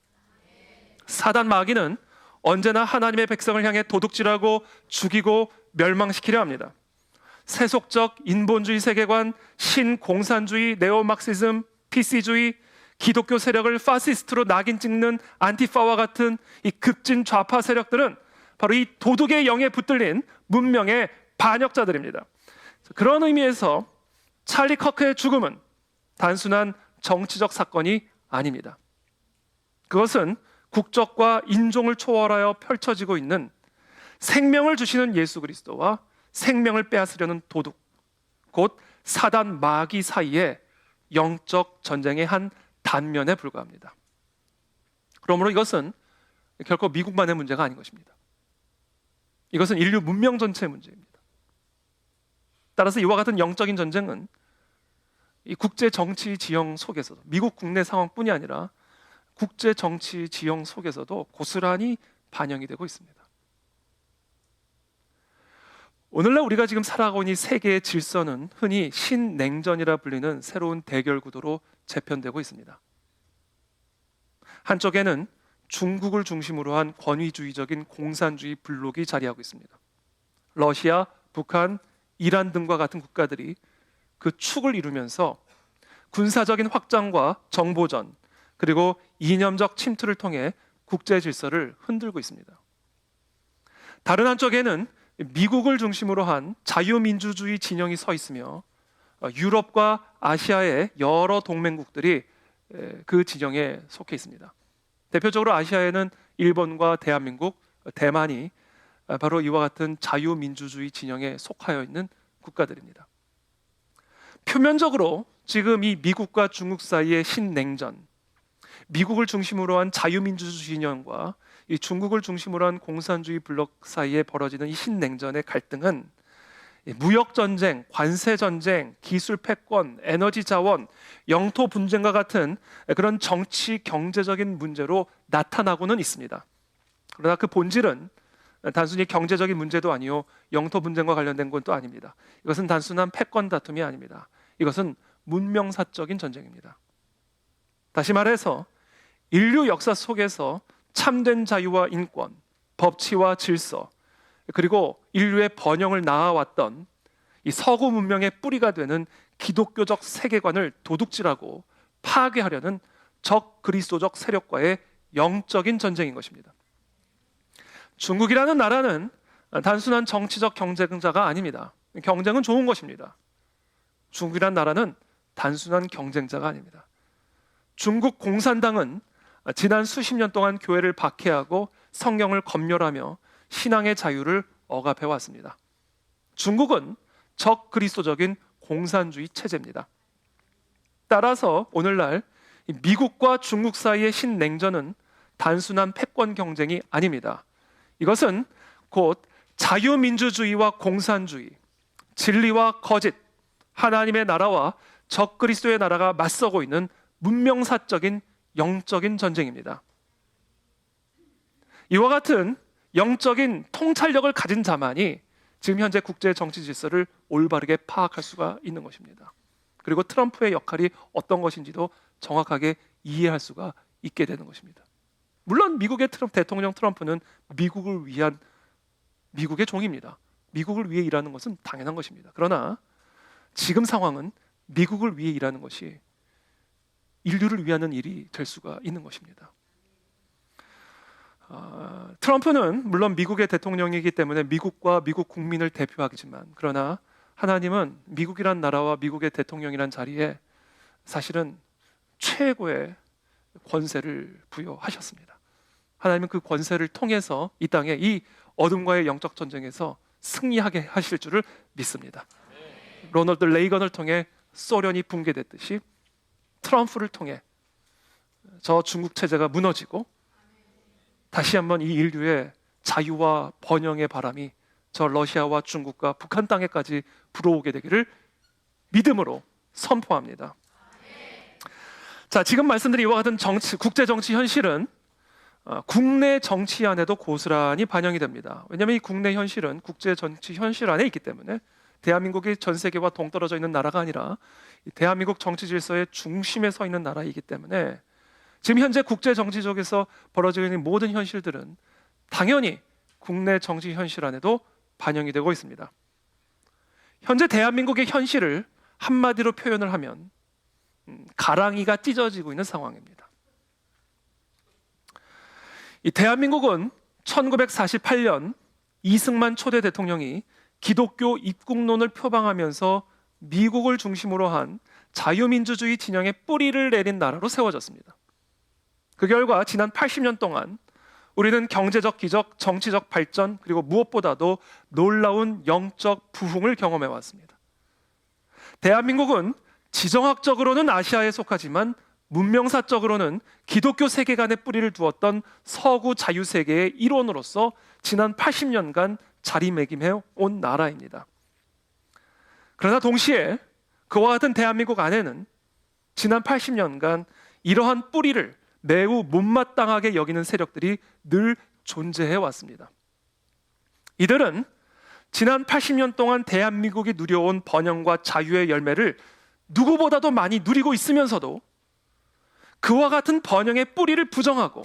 사단 마귀는 언제나 하나님의 백성을 향해 도둑질하고 죽이고 멸망시키려 합니다. 세속적 인본주의 세계관, 신공산주의, 네오막시즘, PC주의, 기독교 세력을 파시스트로 낙인 찍는 안티파와 같은 이 급진 좌파 세력들은 바로 이 도둑의 영에 붙들린 문명의 반역자들입니다. 그런 의미에서 찰리 커크의 죽음은 단순한 정치적 사건이 아닙니다. 그것은 국적과 인종을 초월하여 펼쳐지고 있는 생명을 주시는 예수 그리스도와 생명을 빼앗으려는 도둑, 곧 사단 마귀 사이의 영적 전쟁의 한 단면에 불과합니다. 그러므로 이것은 결코 미국만의 문제가 아닌 것입니다. 이것은 인류 문명 전체의 문제입니다. 따라서 이와 같은 영적인 전쟁은 이 국제 정치 지형 속에서도, 미국 국내 상황뿐이 아니라 국제 정치 지형 속에서도 고스란히 반영이 되고 있습니다. 오늘날 우리가 지금 살아가고 있는 세계의 질서는 흔히 신냉전이라 불리는 새로운 대결 구도로 재편되고 있습니다. 한쪽에는 중국을 중심으로 한 권위주의적인 공산주의 블록이 자리하고 있습니다. 러시아, 북한, 이란 등과 같은 국가들이 그 축을 이루면서 군사적인 확장과 정보전, 그리고 이념적 침투를 통해 국제 질서를 흔들고 있습니다. 다른 한쪽에는 미국을 중심으로 한 자유민주주의 진영이 서 있으며 유럽과 아시아의 여러 동맹국들이 그 진영에 속해 있습니다. 대표적으로 아시아에는 일본과 대한민국, 대만이 바로 이와 같은 자유민주주의 진영에 속하여 있는 국가들입니다. 표면적으로 지금 이 미국과 중국 사이의 신냉전, 미국을 중심으로 한 자유민주주의 진영과 이 중국을 중심으로 한 공산주의 블록 사이에 벌어지는 이 신냉전의 갈등은 무역전쟁, 관세전쟁, 기술 패권, 에너지 자원, 영토 분쟁과 같은 그런 정치, 경제적인 문제로 나타나고는 있습니다. 그러나 그 본질은 단순히 경제적인 문제도 아니요, 영토 분쟁과 관련된 건 또 아닙니다. 이것은 단순한 패권 다툼이 아닙니다. 이것은 문명사적인 전쟁입니다. 다시 말해서 인류 역사 속에서 참된 자유와 인권, 법치와 질서, 그리고 인류의 번영을 낳아왔던 이 서구 문명의 뿌리가 되는 기독교적 세계관을 도둑질하고 파괴하려는 적 그리스도적 세력과의 영적인 전쟁인 것입니다. 중국이라는 나라는 단순한 정치적 경쟁자가 아닙니다. 경쟁은 좋은 것입니다. 중국이라는 나라는 단순한 경쟁자가 아닙니다. 중국 공산당은 지난 수십 년 동안 교회를 박해하고 성경을 검열하며 신앙의 자유를 억압해 왔습니다. 중국은 적그리스도적인 공산주의 체제입니다. 따라서 오늘날 미국과 중국 사이의 신냉전은 단순한 패권 경쟁이 아닙니다. 이것은 곧 자유민주주의와 공산주의, 진리와 거짓, 하나님의 나라와 적그리스도의 나라가 맞서고 있는 문명사적인 영적인 전쟁입니다. 이와 같은 영적인 통찰력을 가진 자만이 지금 현재 국제 정치 질서를 올바르게 파악할 수가 있는 것입니다. 그리고 트럼프의 역할이 어떤 것인지도 정확하게 이해할 수가 있게 되는 것입니다. 물론 미국의 대통령 트럼프는 미국을 위한 미국의 종입니다. 미국을 위해 일하는 것은 당연한 것입니다. 그러나 지금 상황은 미국을 위해 일하는 것이 인류를 위하는 일이 될 수가 있는 것입니다. 트럼프는 물론 미국의 대통령이기 때문에 미국과 미국 국민을 대표하지만, 그러나 하나님은 미국이란 나라와 미국의 대통령이란 자리에 사실은 최고의 권세를 부여하셨습니다. 하나님은 그 권세를 통해서 이 땅에 이 어둠과의 영적 전쟁에서 승리하게 하실 줄을 믿습니다. 로널드 레이건을 통해 소련이 붕괴됐듯이 트럼프를 통해 저 중국 체제가 무너지고 다시 한번 이 인류의 자유와 번영의 바람이 저 러시아와 중국과 북한 땅에까지 불어오게 되기를 믿음으로 선포합니다. 자, 지금 말씀드린 이와 같은 국제 정치 현실은 국내 정치 안에도 고스란히 반영이 됩니다. 왜냐하면 이 국내 현실은 국제 정치 현실 안에 있기 때문에 대한민국이 전 세계와 동떨어져 있는 나라가 아니라 대한민국 정치 질서의 중심에 서 있는 나라이기 때문에 지금 현재 국제 정치적에서 벌어지고 있는 모든 현실들은 당연히 국내 정치 현실 안에도 반영이 되고 있습니다. 현재 대한민국의 현실을 한마디로 표현을 하면 가랑이가 찢어지고 있는 상황입니다. 이 대한민국은 1948년 이승만 초대 대통령이 기독교 입국론을 표방하면서 미국을 중심으로 한 자유민주주의 진영의 뿌리를 내린 나라로 세워졌습니다. 그 결과 지난 80년 동안 우리는 경제적 기적, 정치적 발전, 그리고 무엇보다도 놀라운 영적 부흥을 경험해 왔습니다. 대한민국은 지정학적으로는 아시아에 속하지만 문명사적으로는 기독교 세계관에 뿌리를 두었던 서구 자유세계의 일원으로서 지난 80년간 자리매김해 온 나라입니다. 그러나 동시에 그와 같은 대한민국 안에는 지난 80년간 이러한 뿌리를 매우 못마땅하게 여기는 세력들이 늘 존재해 왔습니다. 이들은 지난 80년 동안 대한민국이 누려온 번영과 자유의 열매를 누구보다도 많이 누리고 있으면서도 그와 같은 번영의 뿌리를 부정하고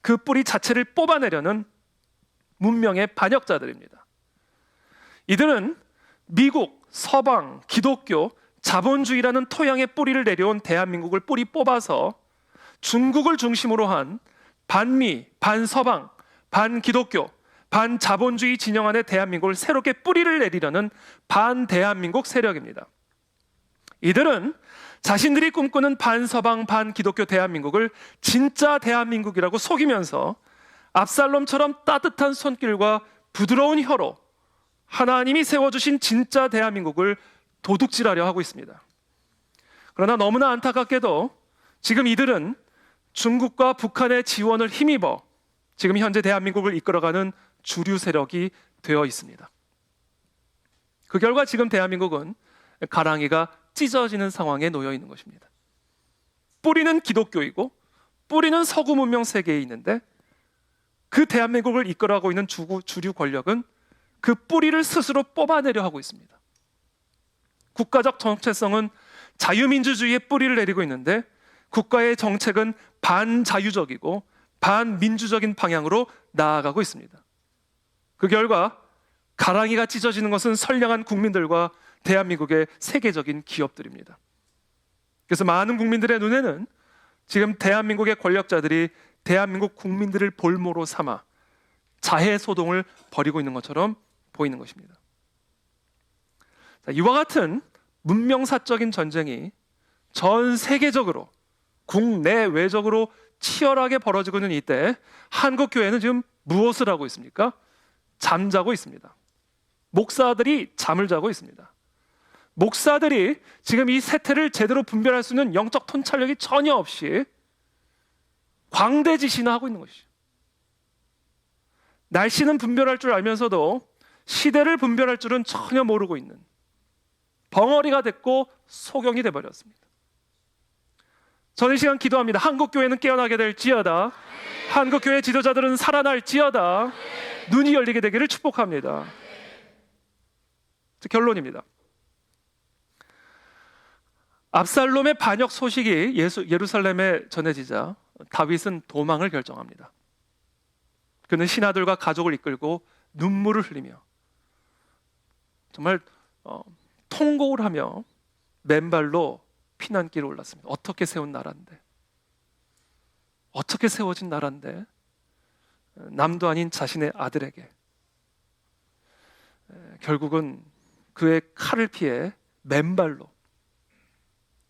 그 뿌리 자체를 뽑아내려는 문명의 반역자들입니다. 이들은 미국, 서방, 기독교, 자본주의라는 토양의 뿌리를 내려온 대한민국을 뿌리 뽑아서 중국을 중심으로 한 반미, 반서방, 반기독교, 반자본주의 진영 안에 대한민국을 새롭게 뿌리를 내리려는 반대한민국 세력입니다. 이들은 자신들이 꿈꾸는 반서방, 반기독교 대한민국을 진짜 대한민국이라고 속이면서 압살롬처럼 따뜻한 손길과 부드러운 혀로 하나님이 세워주신 진짜 대한민국을 도둑질하려 하고 있습니다. 그러나 너무나 안타깝게도 지금 이들은 중국과 북한의 지원을 힘입어 지금 현재 대한민국을 이끌어가는 주류 세력이 되어 있습니다. 그 결과 지금 대한민국은 가랑이가 찢어지는 상황에 놓여 있는 것입니다. 뿌리는 기독교이고 뿌리는 서구 문명 세계에 있는데 그 대한민국을 이끌어가고 있는 주류 권력은 그 뿌리를 스스로 뽑아내려 하고 있습니다. 국가적 정체성은 자유민주주의의 뿌리를 내리고 있는데 국가의 정책은 반자유적이고 반민주적인 방향으로 나아가고 있습니다. 그 결과 가랑이가 찢어지는 것은 선량한 국민들과 대한민국의 세계적인 기업들입니다. 그래서 많은 국민들의 눈에는 지금 대한민국의 권력자들이 대한민국 국민들을 볼모로 삼아 자해 소동을 벌이고 있는 것처럼 보이는 것입니다. 자, 이와 같은 문명사적인 전쟁이 전 세계적으로 국내외적으로 치열하게 벌어지고 있는 이때 한국 교회는 지금 무엇을 하고 있습니까? 잠자고 있습니다. 목사들이 잠을 자고 있습니다. 목사들이 지금 이 세태를 제대로 분별할 수 있는 영적 통찰력이 전혀 없이 광대지시나 하고 있는 것이죠. 날씨는 분별할 줄 알면서도 시대를 분별할 줄은 전혀 모르고 있는 벙어리가 됐고 소경이 돼버렸습니다. 저는 이 시간 기도합니다. 한국교회는 깨어나게 될지어다. 한국교회 지도자들은 살아날지어다. 눈이 열리게 되기를 축복합니다. 결론입니다. 압살롬의 반역 소식이 예루살렘에 전해지자 다윗은 도망을 결정합니다. 그는 신하들과 가족을 이끌고 눈물을 흘리며 정말 통곡을 하며 맨발로 피난길에 올랐습니다. 어떻게 세운 나라인데, 어떻게 세워진 나라인데 남도 아닌 자신의 아들에게 결국은 그의 칼을 피해 맨발로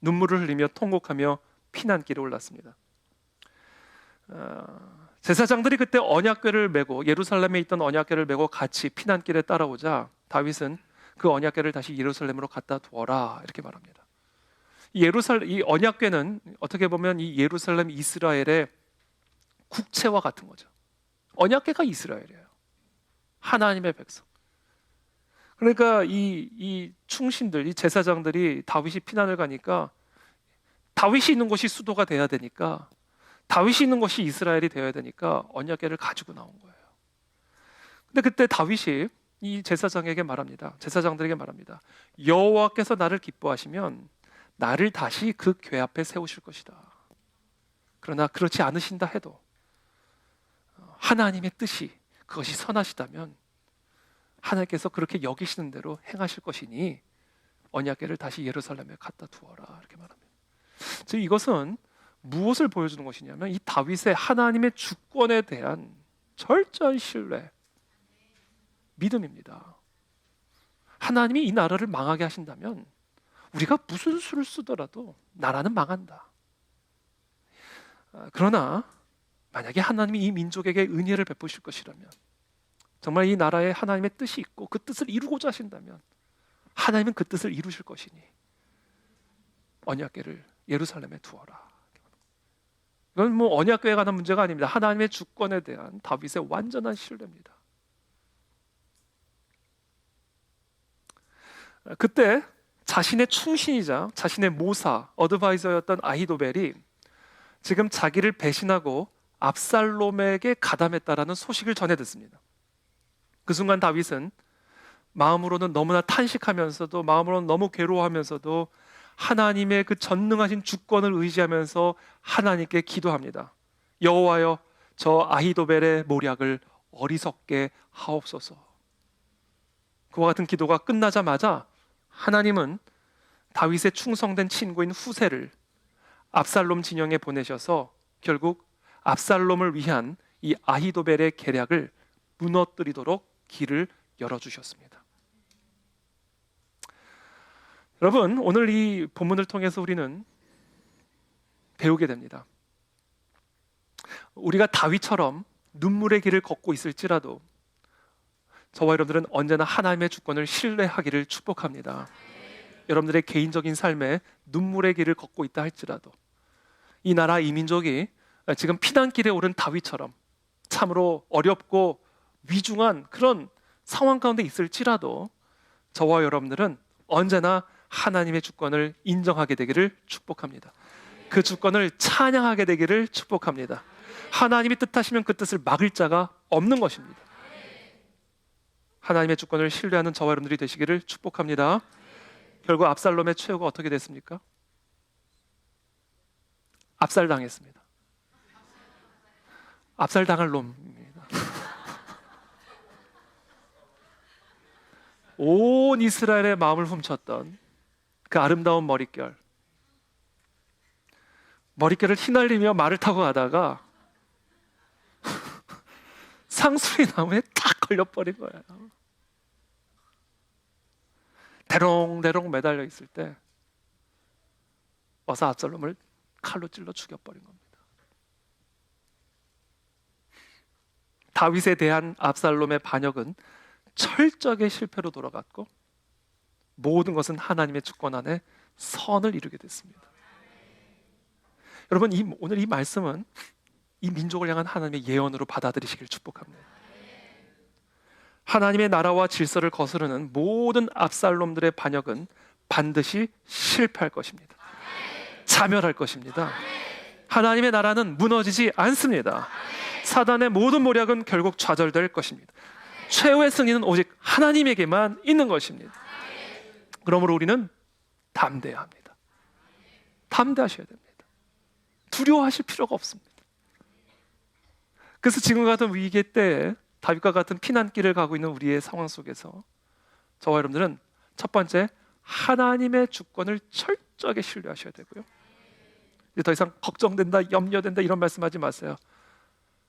눈물을 흘리며 통곡하며 피난길에 올랐습니다. 제사장들이 그때 언약궤를 메고 예루살렘에 있던 언약궤를 메고 같이 피난길에 따라오자 다윗은 그 언약궤를 다시 예루살렘으로 갖다 두어라 이렇게 말합니다. 이 언약궤는 어떻게 보면 이 예루살렘 이스라엘의 국채와 같은 거죠. 언약궤가 이스라엘이에요. 하나님의 백성. 그러니까 이 충신들, 이 제사장들이 다윗이 피난을 가니까 다윗이 있는 곳이 수도가 돼야 되니까, 다윗이 있는 곳이 이스라엘이 되어야 되니까 언약궤를 가지고 나온 거예요. 근데 그때 다윗이 이 제사장에게 말합니다. 제사장들에게 말합니다. 여호와께서 나를 기뻐하시면 나를 다시 그 궤 앞에 세우실 것이다. 그러나 그렇지 않으신다 해도 하나님의 뜻이 그것이 선하시다면 하나님께서 그렇게 여기시는 대로 행하실 것이니 언약궤를 다시 예루살렘에 갖다 두어라 이렇게 말합니다. 즉 이것은 무엇을 보여주는 것이냐면 이 다윗의 하나님의 주권에 대한 철저한 신뢰, 믿음입니다. 하나님이 이 나라를 망하게 하신다면 우리가 무슨 수를 쓰더라도 나라는 망한다. 그러나 만약에 하나님이 이 민족에게 은혜를 베푸실 것이라면, 정말 이 나라에 하나님의 뜻이 있고 그 뜻을 이루고자 하신다면 하나님은 그 뜻을 이루실 것이니 언약궤를 예루살렘에 두어라. 이건 뭐 언약궤에 관한 문제가 아닙니다. 하나님의 주권에 대한 다윗의 완전한 신뢰입니다. 그때 자신의 충신이자 자신의 모사, 어드바이저였던 아히도벨이 지금 자기를 배신하고 압살롬에게 가담했다라는 소식을 전해 듣습니다. 그 순간 다윗은 마음으로는 너무나 탄식하면서도 마음으로는 너무 괴로워하면서도 하나님의 그 전능하신 주권을 의지하면서 하나님께 기도합니다. 여호와여, 저 아히도벨의 모략을 어리석게 하옵소서. 그와 같은 기도가 끝나자마자 하나님은 다윗의 충성된 친구인 후세를 압살롬 진영에 보내셔서 결국 압살롬을 위한 이 아히도벨의 계략을 무너뜨리도록 길을 열어주셨습니다. 여러분, 오늘 이 본문을 통해서 우리는 배우게 됩니다. 우리가 다윗처럼 눈물의 길을 걷고 있을지라도 저와 여러분들은 언제나 하나님의 주권을 신뢰하기를 축복합니다. 여러분들의 개인적인 삶에 눈물의 길을 걷고 있다 할지라도 이 나라, 이 민족이 지금 피난길에 오른 다윗처럼 참으로 어렵고 위중한 그런 상황 가운데 있을지라도 저와 여러분들은 언제나 하나님의 주권을 인정하게 되기를 축복합니다. 그 주권을 찬양하게 되기를 축복합니다. 하나님이 뜻하시면 그 뜻을 막을 자가 없는 것입니다. 하나님의 주권을 신뢰하는 저와 여러분들이 되시기를 축복합니다. 결국 압살롬의 최후가 어떻게 됐습니까? 압살당했습니다. 압살당할 놈입니다. 온 이스라엘의 마음을 훔쳤던 그 아름다운 머릿결을 휘날리며 말을 타고 가다가 상수리 나무에 탁 걸려버린 거예요. 대롱대롱 매달려 있을 때 와서 압살롬을 칼로 찔러 죽여버린 겁니다. 다윗에 대한 압살롬의 반역은 철저하게 실패로 돌아갔고 모든 것은 하나님의 주권 안에 선을 이루게 됐습니다. 여러분, 오늘 이 말씀은 이 민족을 향한 하나님의 예언으로 받아들이시길 축복합니다. 하나님의 나라와 질서를 거스르는 모든 압살롬들의 반역은 반드시 실패할 것입니다. 자멸할 것입니다. 하나님의 나라는 무너지지 않습니다. 사단의 모든 모략은 결국 좌절될 것입니다. 최후의 승리는 오직 하나님에게만 있는 것입니다. 그러므로 우리는 담대해야 합니다. 담대하셔야 됩니다. 두려워하실 필요가 없습니다. 그래서 지금 같은 위기 때에 다윗과 같은 피난길을 가고 있는 우리의 상황 속에서 저와 여러분들은 첫 번째, 하나님의 주권을 철저하게 신뢰하셔야 되고요. 이제 더 이상 걱정된다, 염려된다 이런 말씀하지 마세요.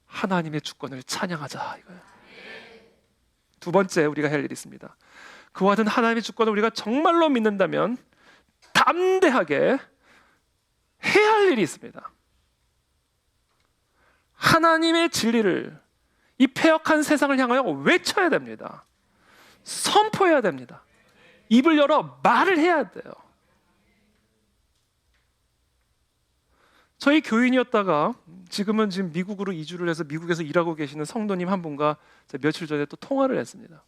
하나님의 주권을 찬양하자 이거예요. 두 번째, 우리가 할 일이 있습니다. 그와 같은 하나님의 주권을 우리가 정말로 믿는다면 담대하게 해야 할 일이 있습니다. 하나님의 진리를 이 패역한 세상을 향하여 외쳐야 됩니다. 선포해야 됩니다. 입을 열어 말을 해야 돼요. 저희 교인이었다가 지금은 미국으로 이주를 해서 미국에서 일하고 계시는 성도님 한 분과 며칠 전에 또 통화를 했습니다.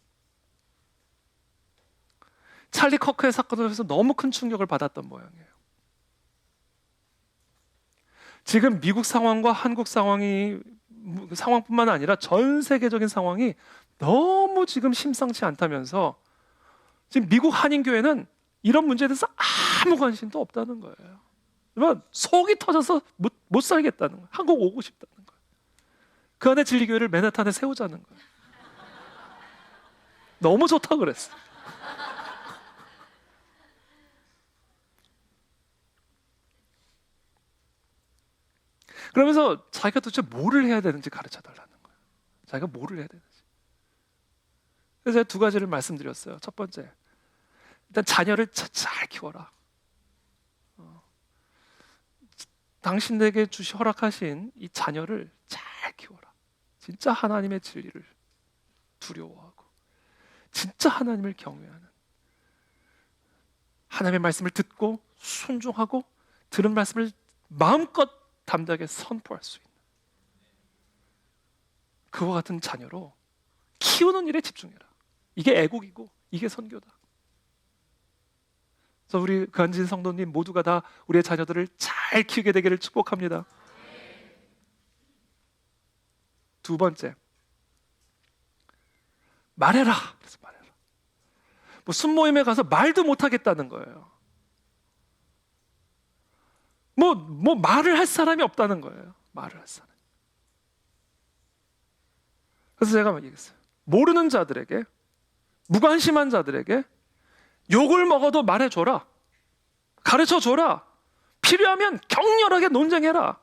찰리 커크의 사건으로 해서 너무 큰 충격을 받았던 모양이에요. 지금 미국 상황과 한국 상황뿐만 아니라 전 세계적인 상황이 너무 지금 심상치 않다면서 지금 미국 한인교회는 이런 문제에 대해서 아무 관심도 없다는 거예요. 그러면 속이 터져서 못 살겠다는 거예요. 한국 오고 싶다는 거예요. 그 안에 진리교회를 맨하탄에 세우자는 거예요. 너무 좋다고 그랬어요. 그러면서 자기가 도대체 뭐를 해야 되는지 가르쳐 달라는 거예요. 자기가 뭐를 해야 되는지. 그래서 제가 두 가지를 말씀드렸어요. 첫 번째, 일단 자녀를 잘 키워라. 당신에게 허락하신 이 자녀를 잘 키워라. 진짜 하나님의 진리를 두려워하고 진짜 하나님을 경외하는, 하나님의 말씀을 듣고 순종하고 들은 말씀을 마음껏 담대하게 선포할 수 있는 그와 같은 자녀로 키우는 일에 집중해라. 이게 애국이고 이게 선교다. 그래서 우리 그한진 성도님 모두가 다 우리의 자녀들을 잘 키우게 되기를 축복합니다. 두 번째, 말해라. 그래서 말해라. 뭐 순모임에 가서 말도 못하겠다는 거예요. 뭐 말을 할 사람이 없다는 거예요. 말을 할 사람. 그래서 제가 얘기했어요. 모르는 자들에게, 무관심한 자들에게 욕을 먹어도 말해줘라. 가르쳐줘라. 필요하면 격렬하게 논쟁해라.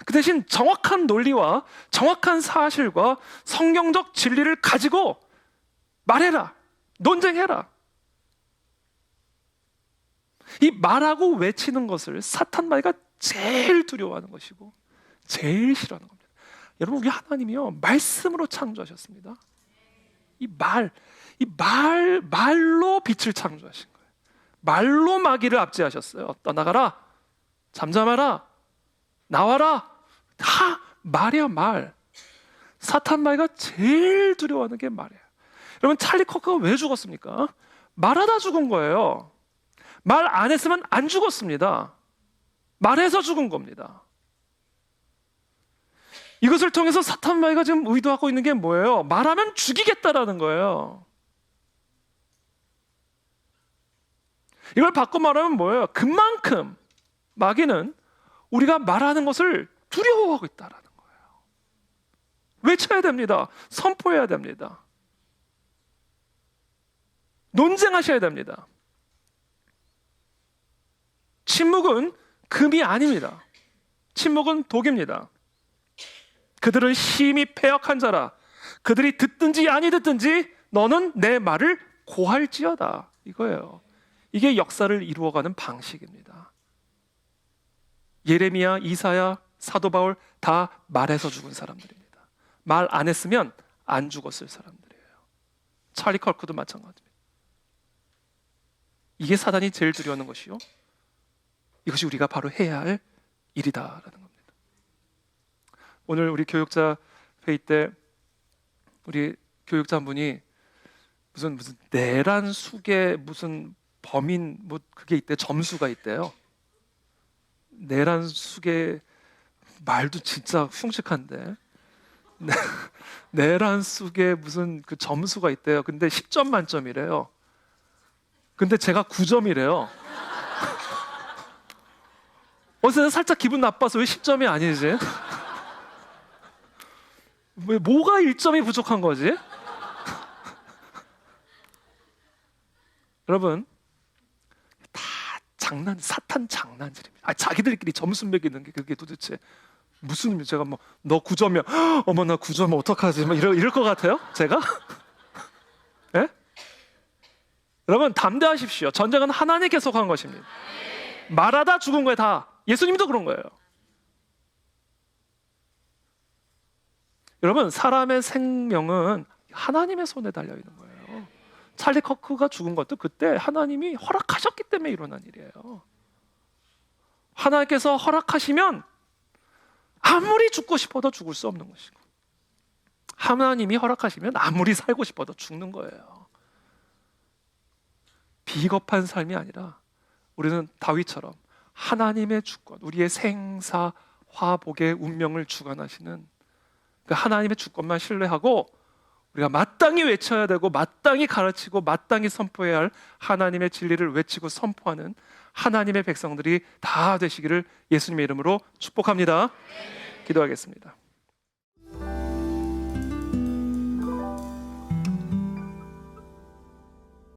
그 대신 정확한 논리와 정확한 사실과 성경적 진리를 가지고 말해라. 논쟁해라. 이 말하고 외치는 것을 사탄 마귀가 제일 두려워하는 것이고 제일 싫어하는 겁니다. 여러분, 우리 하나님이요 말씀으로 창조하셨습니다. 말로 빛을 창조하신 거예요. 말로 마귀를 압제하셨어요. 떠나가라, 잠잠하라, 나와라. 다 말이야, 말. 사탄 마귀가 제일 두려워하는 게 말이에요. 여러분, 찰리 커크가 왜 죽었습니까? 말하다 죽은 거예요. 말 안 했으면 안 죽었습니다. 말해서 죽은 겁니다. 이것을 통해서 사탄 마귀가 지금 의도하고 있는 게 뭐예요? 말하면 죽이겠다라는 거예요. 이걸 바꿔 말하면 뭐예요? 그만큼 마귀는 우리가 말하는 것을 두려워하고 있다라는 거예요. 외쳐야 됩니다. 선포해야 됩니다. 논쟁하셔야 됩니다. 침묵은 금이 아닙니다. 침묵은 독입니다. 그들은 심히 패역한 자라. 그들이 듣든지 아니 듣든지 너는 내 말을 고할지어다. 이거예요. 이게 역사를 이루어가는 방식입니다. 예레미야, 이사야, 사도 바울 다 말해서 죽은 사람들입니다. 말 안 했으면 안 죽었을 사람들이에요. 찰리 컬크도 마찬가지입니다. 이게 사단이 제일 두려워하는 것이요, 이것이 우리가 바로 해야 할 일이다라는 겁니다. 오늘 우리 교육자 회의 때 우리 교육자 한 분이 무슨 내란 숙의 무슨 범인 뭐 그게 있대, 점수가 있대요. 내란 숙의 말도 진짜 흉측한데 내란 숙의 무슨 그 점수가 있대요. 근데 10점 만점이래요. 근데 제가 9점이래요. 어디서 살짝 기분 나빠서 왜 10점이 아니지? 왜 뭐가 1점이 부족한 거지? 여러분, 다 사탄 장난질입니다. 자기들끼리 점수 매기는 게 그게 도대체 무슨 의미? 제가 뭐 너 9점이야, 어머 나 9점 어떡하지? 막 이럴 것 같아요? 제가? 예? 여러분 담대하십시오. 전쟁은 하나님께서 한 것입니다. 말하다 죽은 거예요. 다 예수님도 그런 거예요. 여러분 사람의 생명은 하나님의 손에 달려 있는 거예요. 찰리 커크가 죽은 것도 그때 하나님이 허락하셨기 때문에 일어난 일이에요. 하나님께서 허락하시면 아무리 죽고 싶어도 죽을 수 없는 것이고, 하나님이 허락하시면 아무리 살고 싶어도 죽는 거예요. 비겁한 삶이 아니라 우리는 다윗처럼 하나님의 주권, 우리의 생사 화복의 운명을 주관하시는 그 하나님의 주권만 신뢰하고 우리가 마땅히 외쳐야 되고 마땅히 가르치고 마땅히 선포해야 할 하나님의 진리를 외치고 선포하는 하나님의 백성들이 다 되시기를 예수님의 이름으로 축복합니다. 기도하겠습니다.